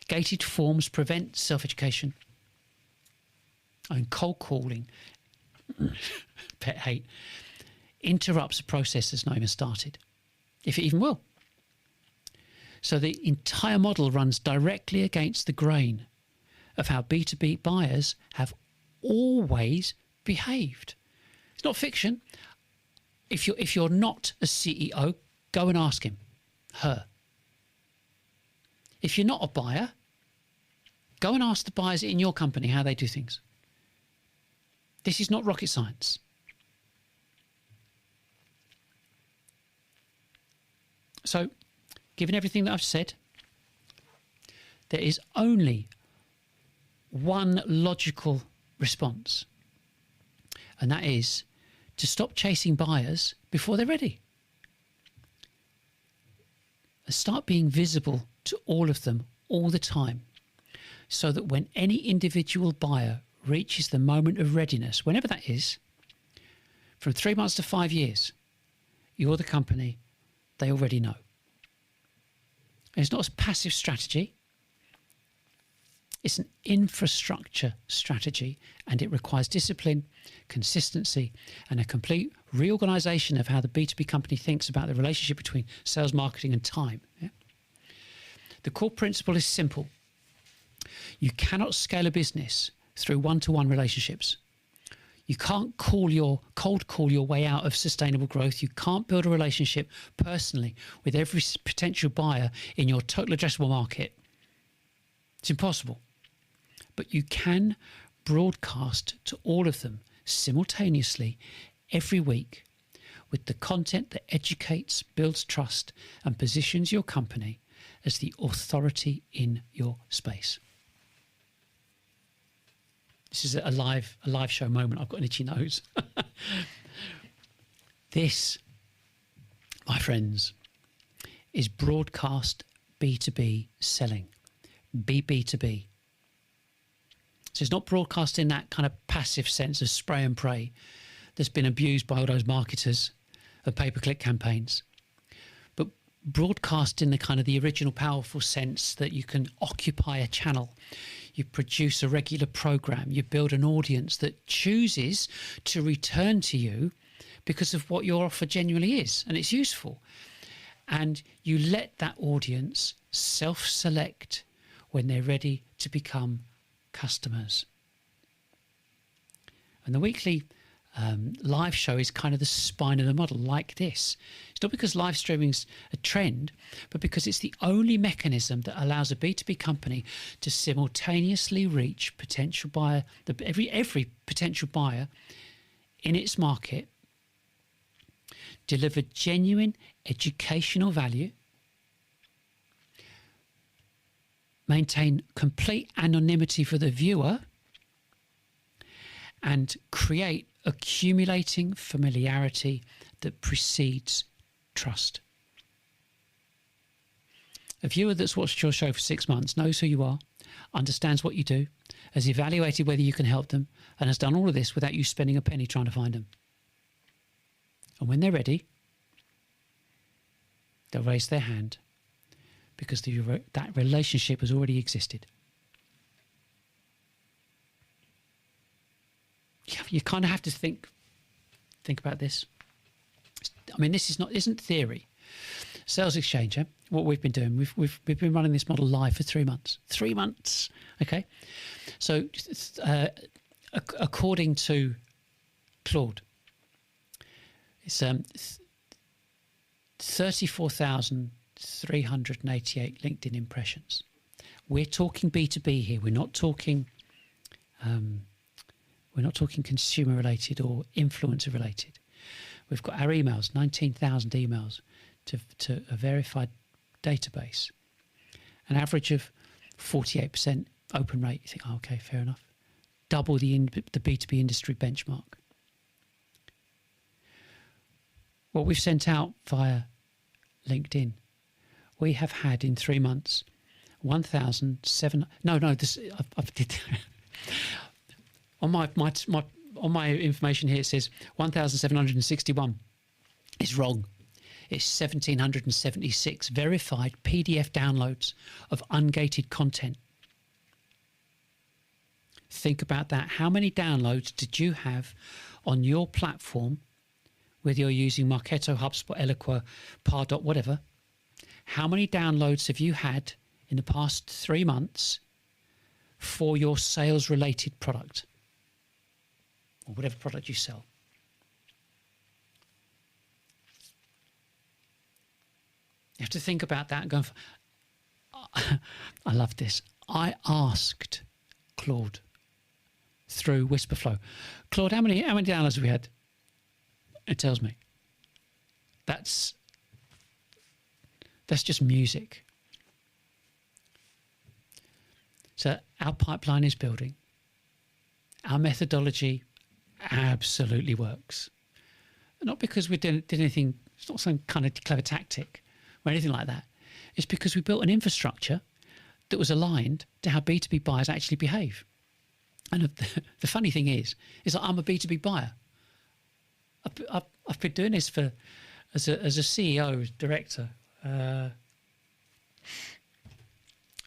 B: Gated forms prevent self-education. And cold calling, pet hate, interrupts a process that's not even started, if it even will. So the entire model runs directly against the grain of how B2B buyers have always behaved. It's not fiction. If you're not a CEO, go and ask him, her. If you're not a buyer, go and ask the buyers in your company how they do things. This is not rocket science. So given everything that I've said, there is only one logical response, and that is to stop chasing buyers before they're ready. And start being visible to all of them all the time, so that when any individual buyer reaches the moment of readiness, whenever that is, from 3 months to 5 years, you're the company they already know. And it's not a passive strategy. It's an infrastructure strategy, and it requires discipline, consistency, and a complete reorganization of how the B2B company thinks about the relationship between sales, marketing, and time. Yeah? The core principle is simple. You cannot scale a business through one-to-one relationships. You can't cold call your way out of sustainable growth. You can't build a relationship personally with every potential buyer in your total addressable market. It's impossible. But you can broadcast to all of them simultaneously every week with the content that educates, builds trust, and positions your company as the authority in your space. This is a live show moment. I've got an itchy nose. This, my friends, is Broadcast B2B Selling. B2B. So it's not broadcast in that kind of passive sense of spray and pray that's been abused by all those marketers of pay-per-click campaigns, but broadcast in the kind of the original powerful sense that you can occupy a channel, you produce a regular program, you build an audience that chooses to return to you because of what your offer genuinely is, and it's useful. And you let that audience self-select when they're ready to become customers. And the weekly live show is kind of the spine of the model, like this. It's not because live streaming's a trend, but because it's the only mechanism that allows a B2B company to simultaneously reach potential buyer, every potential buyer in its market, deliver genuine educational value, maintain complete anonymity for the viewer, and create accumulating familiarity that precedes trust. A viewer that's watched your show for 6 months knows who you are, understands what you do, has evaluated whether you can help them, and has done all of this without you spending a penny trying to find them. And when they're ready, they'll raise their hand because that relationship has already existed. You kind of have to think about this. I mean, this isn't theory. salesXchange, yeah? What we've been doing, we've been running this model live for 3 months. 3 months, okay? So, according to Claude, it's 34,388 LinkedIn impressions. We're talking B2B here. We're not talking consumer related or influencer related. We've got our emails, 19,000 emails to a verified database. An average of 48% open rate. You think, oh, okay, fair enough. Double the B2B industry benchmark. What we've sent out via LinkedIn, we have had in 3 months 1,700. No, this I've did. On my information here it says 1,761. It's wrong. It's 1,776 verified PDF downloads of ungated content. Think about that. How many downloads did you have on your platform, whether you're using Marketo, HubSpot, Eloqua, Pardot, whatever? How many downloads have you had in the past 3 months for your sales-related product? Or whatever product you sell. You have to think about that and go, I love this. I asked Claude through Whisperflow, Claude, how many downloads have we had? It tells me. That's That's just music. So our pipeline is building. Our methodology absolutely works. Not because we did anything, it's not some kind of clever tactic or anything like that. It's because we built an infrastructure that was aligned to how B2B buyers actually behave. And the funny thing is that I'm a B2B buyer. I've been doing this as a CEO, director,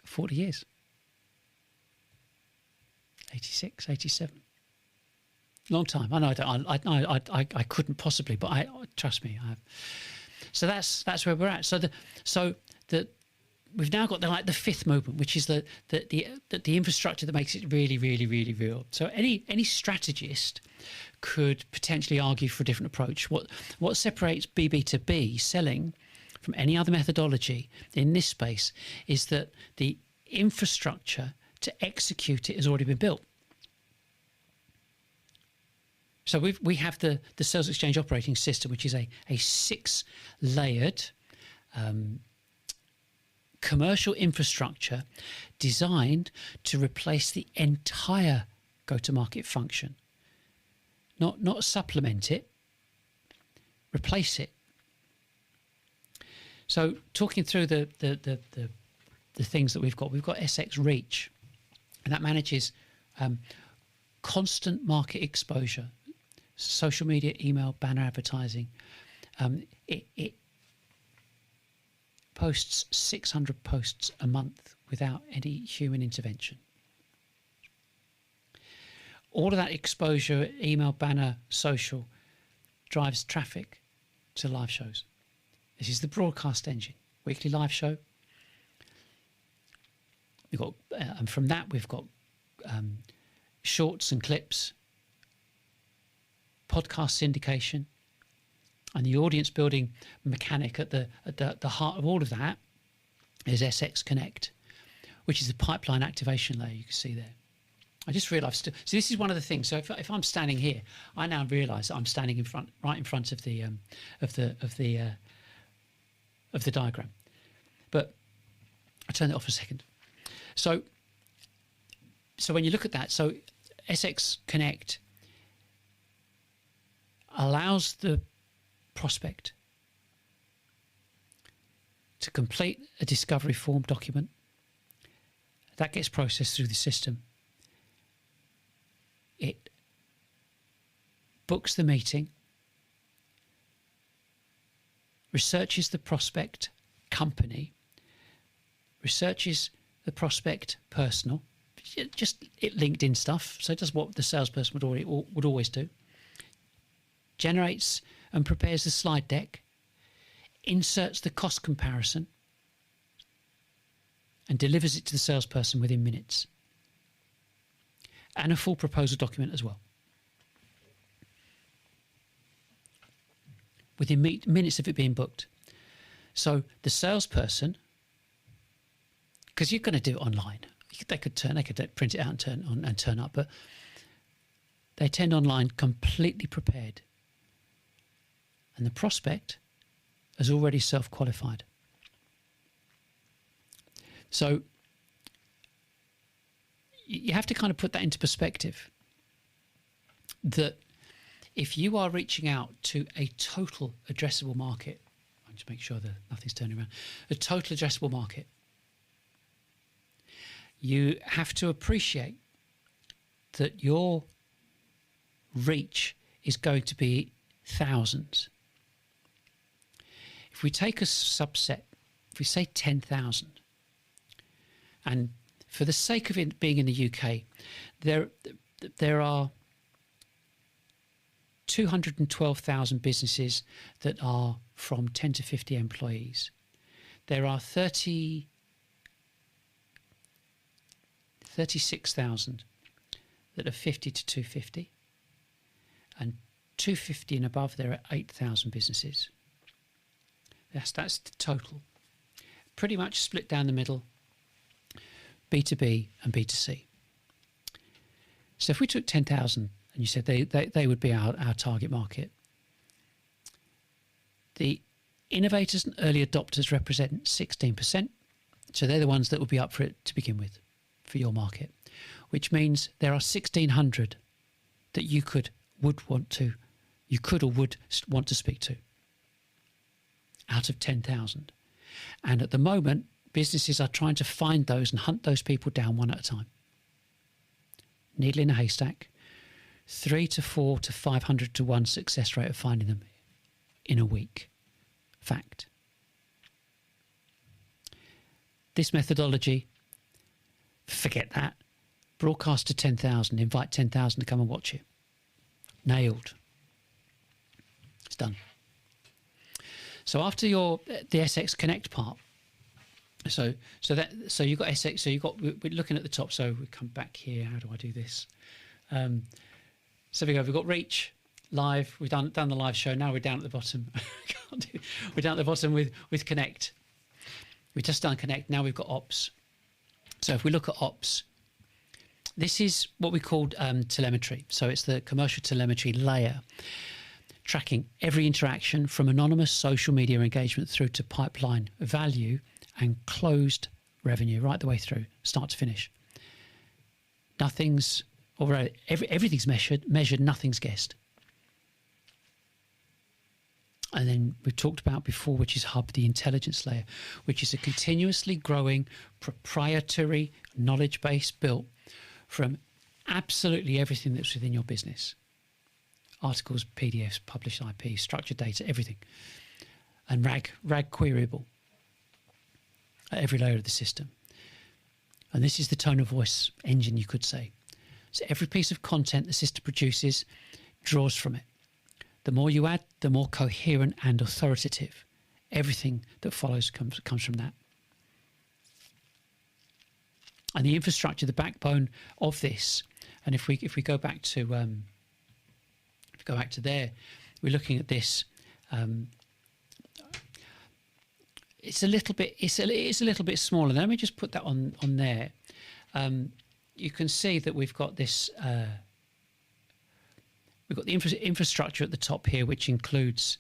B: 40 years. 86, 87. Long time. I know. I couldn't possibly, but trust me. I have. So that's where we're at. So we've now got the fifth movement, which is the infrastructure that makes it really, really, really real. So any strategist could potentially argue for a different approach. What separates B2B selling from any other methodology in this space is that the infrastructure to execute it has already been built. So we have the salesXchange operating system, which is a 6-layered commercial infrastructure designed to replace the entire go-to-market function. Not supplement it, replace it. So talking through the things that we've got SX Reach, and that manages constant market exposure, social media, email, banner advertising. It posts 600 posts a month without any human intervention. All of that exposure, email, banner, social, drives traffic to live shows. This is the broadcast engine. Weekly live show. We've got, and from that we've got shorts and clips, podcast syndication, and the audience building mechanic at the heart of all of that is SX Connect, which is the pipeline activation layer you can see there. I just realised. So this is one of the things. So if I'm standing here, I now realise that I'm standing right in front of the diagram. But I'll turn it off for a second. So when you look at that, so SX Connect allows the prospect to complete a discovery form document. That gets processed through the system. It books the meeting, researches the prospect company, researches the prospect personal, just LinkedIn stuff, so it does what the salesperson would always do, generates and prepares the slide deck, inserts the cost comparison, and delivers it to the salesperson within minutes. And a full proposal document as well. Within minutes of it being booked. So the salesperson, because you're going to do it online, they could print it out and turn up, but they attend online completely prepared. And the prospect has already self-qualified. So you have to kind of put that into perspective, that if you are reaching out to a total addressable market, I'll just make sure that nothing's turning around, a total addressable market, you have to appreciate that your reach is going to be thousands. If we take a subset, if we say 10,000, and for the sake of it being in the UK, there are 212,000 businesses that are from 10 to 50 employees. There are 36,000 that are 50 to 250, and 250 and above there are 8,000 businesses. That's the total. Pretty much split down the middle, B2B and B2C. So if we took 10,000 and you said they would be our target market, the Innovators and early adopters represent 16%. So they're the ones that will be up for it to begin with for your market, which means there are 1,600 that you could or would want to speak to out of 10,000. And at the moment, businesses are trying to find those and hunt those people down one at a time. Needle in a haystack, 3 to 4 to 500 to 1 success rate of finding them in a week. Fact. This methodology, forget that. Broadcast to 10,000, invite 10,000 to come and watch it. Nailed. It's done. So after the SX Connect part, so you got SX. So we're looking at the top. So we come back here. How do I do this? So we've got reach, live. We've done the live show. Now we're down at the bottom. We're down at the bottom with Connect. We've just done Connect. Now we've got Ops. So if we look at Ops, this is what we call telemetry. So it's the commercial telemetry layer, tracking every interaction from anonymous social media engagement through to pipeline value and closed revenue right the way through, start to finish. Everything's measured, nothing's guessed. And then we've talked about before, which is Hub, the intelligence layer, which is a continuously growing proprietary knowledge base built from absolutely everything that's within your business. Articles, PDFs, published IP, structured data, everything. And RAG queryable at every layer of the system. And this is the tone of voice engine, you could say. So every piece of content the system produces draws from it. The more you add, the more coherent and authoritative. Everything that follows comes from that. And the infrastructure, the backbone of this, and if we go back to there, we're looking at this. It's a little bit smaller. Let me just put that on there. You can see that we've got this. We've got the infrastructure at the top here, which includes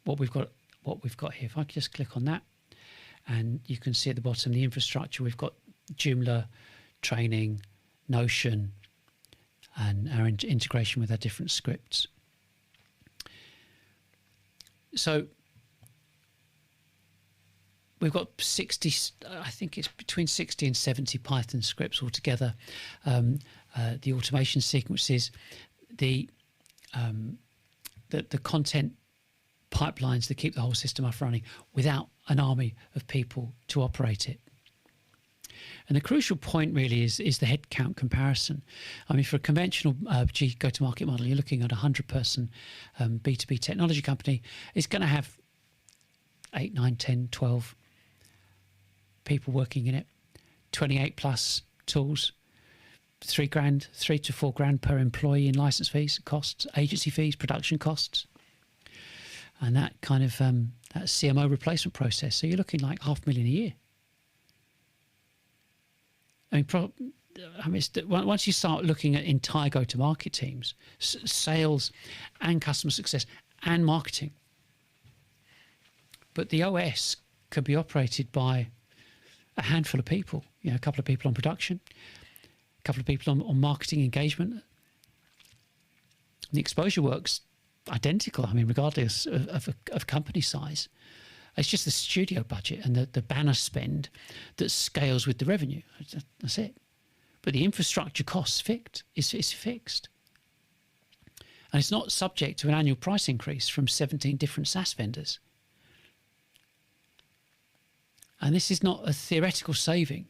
B: what we've got here. If I could just click on that, and you can see at the bottom the infrastructure. We've got Joomla, training, Notion, and our integration with our different scripts. So we've got 60, I think it's between 60 and 70 Python scripts altogether. The automation sequences, the content pipelines that keep the whole system up running without an army of people to operate it. And the crucial point really is the headcount comparison. I mean, for a conventional go-to-market model, you're looking at a 100-person B2B technology company. It's going to have 8, 9, 10, 12 people working in it, 28 plus tools, $3 to $4 grand per employee in license fees, costs, agency fees, production costs, and that kind of that CMO replacement process. So you're looking like $500,000 a year. Once you start looking at entire go-to-market teams, sales and customer success and marketing, but the OS could be operated by a handful of people, a couple of people on production, a couple of people on marketing engagement. The exposure works identical, regardless of company size. It's just the studio budget and the banner spend that scales with the revenue. That's it. But the infrastructure cost is fixed. And it's not subject to an annual price increase from 17 different SaaS vendors. And this is not a theoretical saving.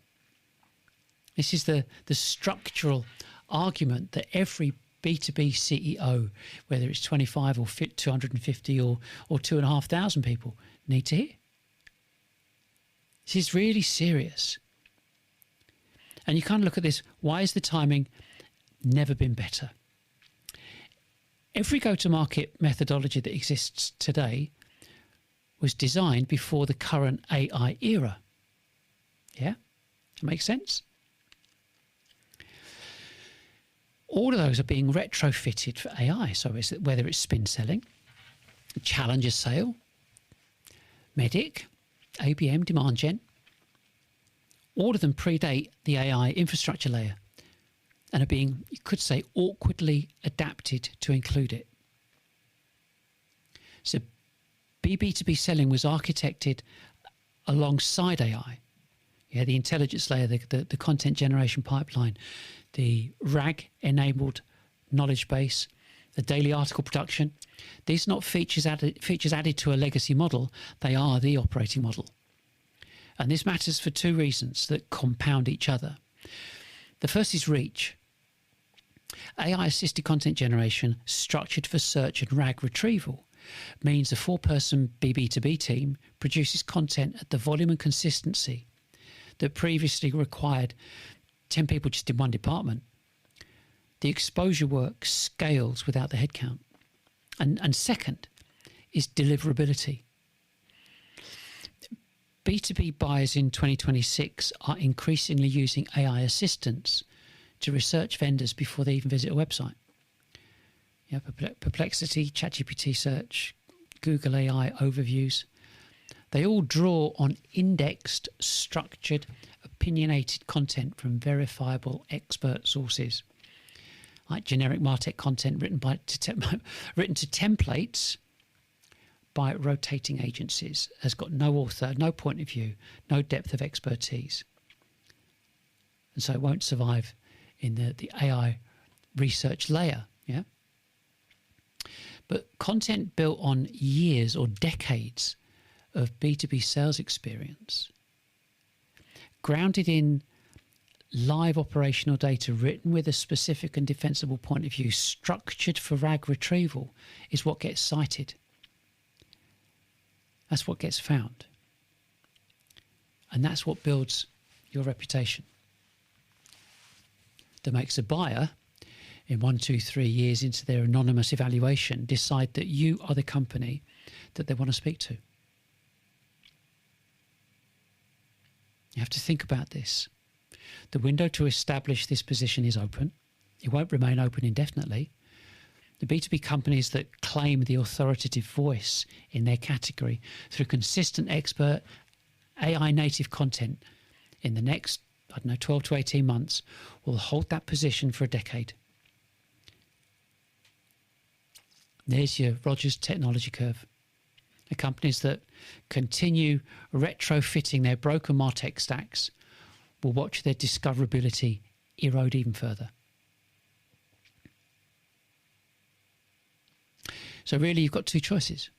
B: This is the structural argument that every B2B CEO, whether it's 25 or 250 or 2,500 people, need to hear. This is really serious. And you kind of look at this, why is the timing never been better? Every go-to-market methodology that exists today was designed before the current AI era. Yeah? That makes sense? All of those are being retrofitted for AI. So whether it's spin selling, challenger sale, Medic, ABM, Demand Gen. All of them predate the AI infrastructure layer and are being, you could say, awkwardly adapted to include it. So B2B selling was architected alongside AI. Yeah, the intelligence layer, the content generation pipeline, the RAG-enabled knowledge base, the daily article production. These are not features added to a legacy model. They are the operating model. And this matters for two reasons that compound each other. The first is reach. AI-assisted content generation structured for search and RAG retrieval means a 4-person B2B team produces content at the volume and consistency that previously required 10 people just in one department. The exposure work scales without the headcount. And second is deliverability. B2B buyers in 2026 are increasingly using AI assistants to research vendors before they even visit a website. Yeah, Perplexity, ChatGPT search, Google AI overviews. They all draw on indexed, structured, opinionated content from verifiable expert sources, like generic MarTech content written to templates by rotating agencies, has got no author, no point of view, no depth of expertise. And so it won't survive in the AI research layer. Yeah. But content built on years or decades of B2B sales experience, grounded in live operational data written with a specific and defensible point of view, structured for RAG retrieval, is what gets cited. That's what gets found. And that's what builds your reputation. That makes a buyer, in 1, 2, 3 years into their anonymous evaluation, decide that you are the company that they want to speak to. You have to think about this. The window to establish this position is open. It won't remain open indefinitely. The B2B companies that claim the authoritative voice in their category through consistent expert AI native content in the next, 12 to 18 months will hold that position for a decade. There's your Rogers technology curve. The companies that continue retrofitting their broken MarTech stacks will watch their discoverability erode even further. So really, you've got two choices.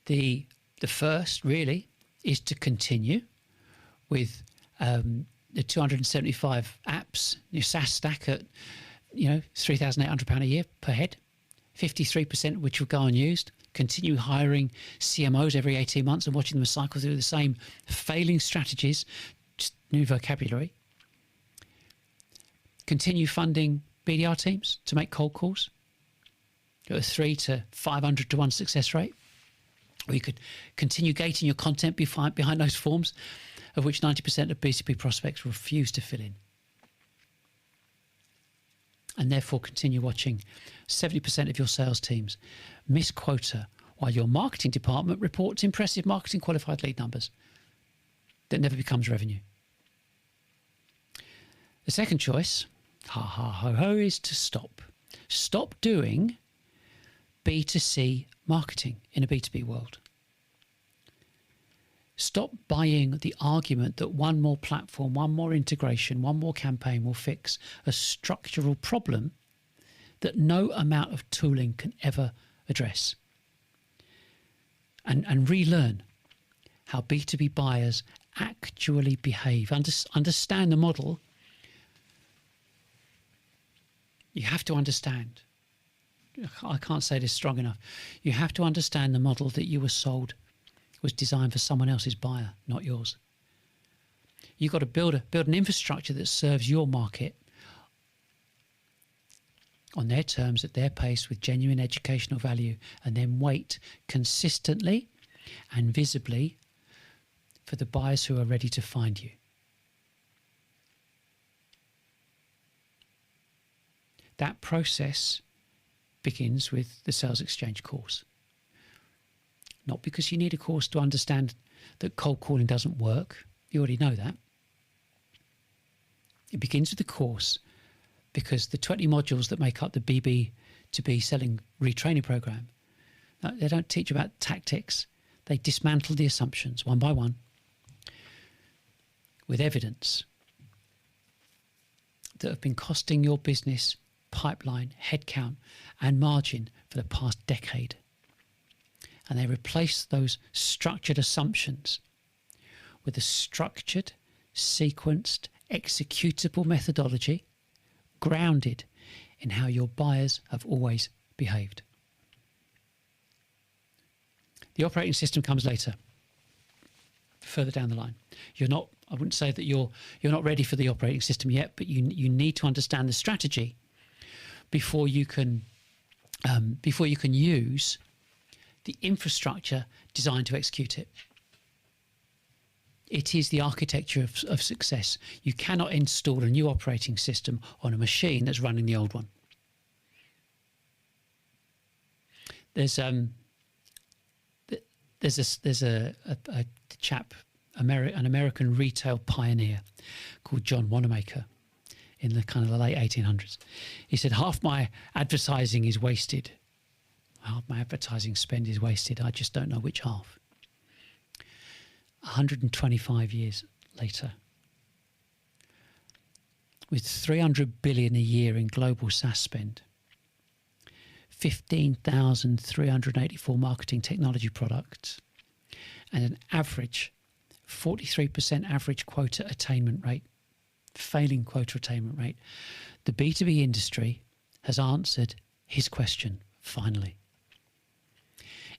B: The first really is to continue with the 275 apps, your SaaS stack at £3,800 a year per head, 53% of which will go unused. Continue hiring CMOs every 18 months and watching them cycle through the same failing strategies, just new vocabulary. Continue funding BDR teams to make cold calls at a 3 to 500 to 1 success rate. Or you could continue gating your content behind those forms, of which 90% of B2B prospects refuse to fill in. And therefore continue watching 70% of your sales teams miss quota while your marketing department reports impressive marketing qualified lead numbers that never becomes revenue. The second choice, is to stop. Stop doing B2C marketing in a B2B world. Stop buying the argument that one more platform, one more integration, one more campaign will fix a structural problem that no amount of tooling can ever address. And relearn how B2B buyers actually behave. Understand the model. You have to understand. I can't say this strong enough. You have to understand the model that you were sold was designed for someone else's buyer, not yours. You've got to build an infrastructure that serves your market on their terms, at their pace, with genuine educational value, and then wait consistently and visibly for the buyers who are ready to find you. That process begins with the SalesXchange course. not because you need a course to understand that cold calling doesn't work. You already know that. It begins with the course because the 20 modules that make up the B2B Selling retraining program, they don't teach about tactics. They dismantle the assumptions one by one with evidence that have been costing your business pipeline, headcount and margin for the past decade. And they replace those structured assumptions with a structured, sequenced, executable methodology grounded in how your buyers have always behaved. The operating system comes later, further down the line. I wouldn't say that you're not ready for the operating system yet, but you need to understand the strategy before you can use the infrastructure designed to execute it. It is the architecture of success. You cannot install a new operating system on a machine that's running the old one. There's a chap, an American retail pioneer called John Wanamaker in the kind of the late 1800s. He said, half my advertising is wasted. Half my advertising spend is wasted. I just don't know which half. 125 years later, with 300 billion a year in global SaaS spend, 15,384 marketing technology products, and an average 43% average quota attainment rate, failing quota attainment rate, the B2B industry has answered his question finally.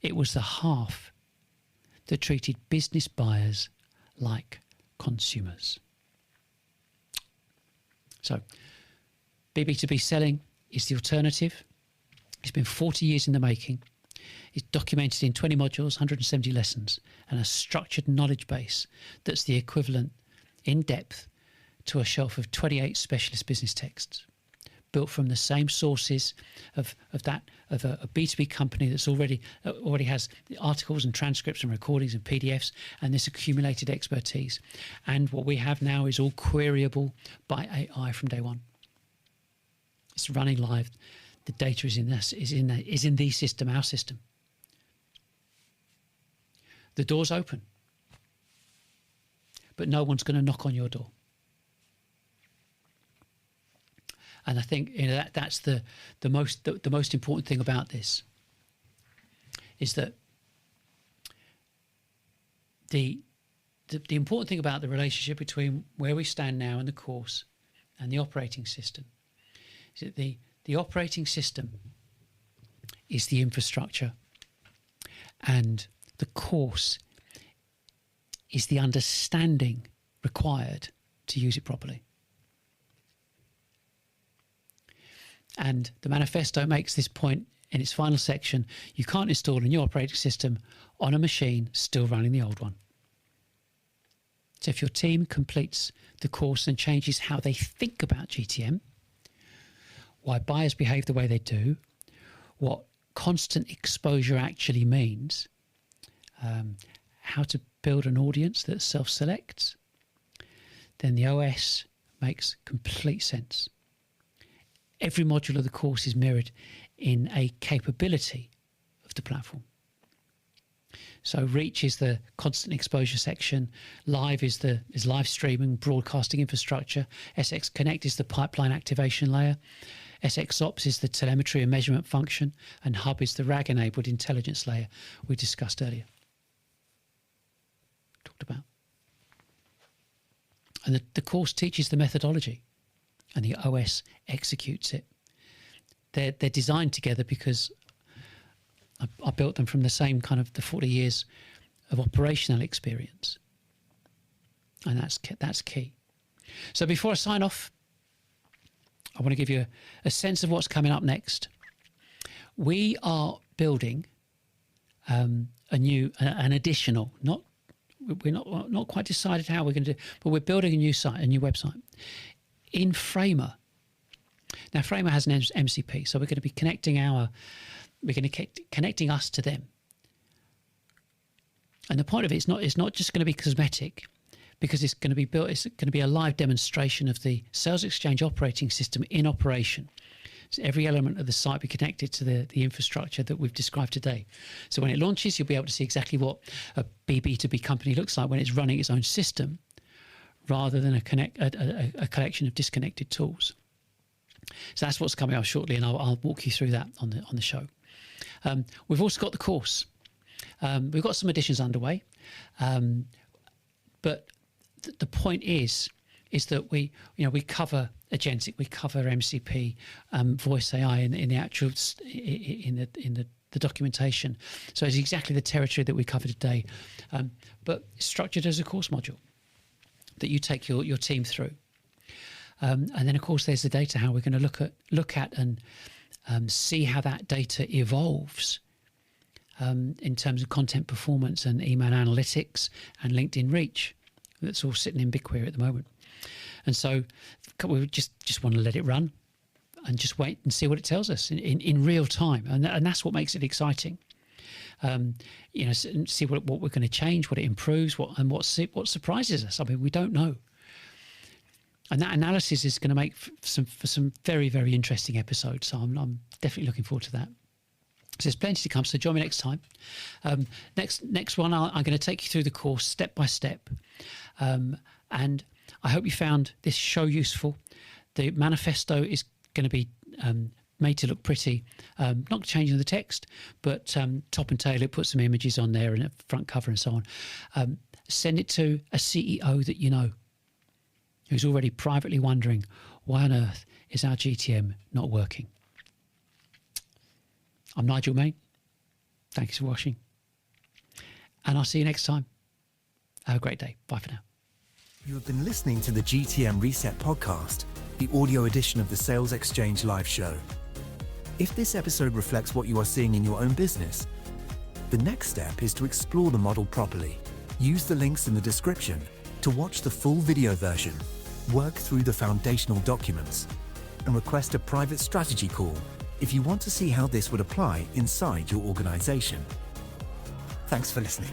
B: It was the half that treated business buyers like consumers. So, B2B selling is the alternative. It's been 40 years in the making. It's documented in 20 modules, 170 lessons, and a structured knowledge base that's the equivalent in depth to a shelf of 28 specialist business texts, built from the same sources of a B2B company that's already has the articles and transcripts and recordings and PDFs and this accumulated expertise. And what we have now is all queryable by AI from day one. It's running live. The data is in the system, our system. The door's open, but no one's going to knock on your door. And I think that's the most important thing about this is that the important thing about the relationship between where we stand now in the course and the operating system is that the operating system is the infrastructure and the course is the understanding required to use it properly. And the manifesto makes this point in its final section. You can't install a new operating system on a machine still running the old one. So if your team completes the course and changes how they think about GTM, why buyers behave the way they do, what constant exposure actually means, how to build an audience that self-selects, then the OS makes complete sense. Every module of the course is mirrored in a capability of the platform. So Reach is the constant exposure section, Live is live streaming, broadcasting infrastructure, SX Connect is the pipeline activation layer, SX Ops is the telemetry and measurement function, and Hub is the RAG-enabled intelligence layer we discussed earlier. Talked about. And the course teaches the methodology, and the OS executes it. They're designed together because I built them from the same kind of the 40 years of operational experience, and that's key. So before I sign off, I want to give you a sense of what's coming up next. We are building an additional, we're not quite decided how we're going to do, but we're building a new site, a new website in Framer. Now, Framer has an MCP, so we're going to be connecting us to them, And the point of it is not just going to be cosmetic, because it's going to be built. It's going to be a live demonstration of the salesXchange operating system in operation. So every element of the site will be connected to the infrastructure that we've described today. So when it launches, you'll be able to see exactly what a B2B company looks like when it's running its own system, rather than a collection of disconnected tools. So that's what's coming up shortly, and I'll walk you through that on the show. We've also got the course. We've got some additions underway, but the point is that we cover agentic, we cover MCP, voice AI in the actual in the documentation. So it's exactly the territory that we cover today, but structured as a course module that you take your team through. And then, of course, there's the data, how we're going to look at and see how that data evolves in terms of content performance and email analytics and LinkedIn reach. That's all sitting in BigQuery at the moment. And so we just want to let it run and just wait and see what it tells us in real time. And that's what makes it exciting. See what we're going to change, what it improves, what surprises us. I mean, we don't know. And that analysis is going to make for some very, very interesting episodes. So I'm definitely looking forward to that. So there's plenty to come. So join me next time. Next one, I'm going to take you through the course step by step. And I hope you found this show useful. The manifesto is going to be made to look pretty, not changing the text, but top and tail, it puts some images on there and a front cover and so on. Send it to a CEO that you know, who's already privately wondering, why on earth is our GTM not working? I'm Nigel Maine. Thanks for watching. And I'll see you next time. Have a great day. Bye for now.
A: You have been listening to the GTM Reset podcast, the audio edition of the salesXchange live show. If this episode reflects what you are seeing in your own business, the next step is to explore the model properly. Use the links in the description to watch the full video version, work through the foundational documents, and request a private strategy call if you want to see how this would apply inside your organization. Thanks for listening.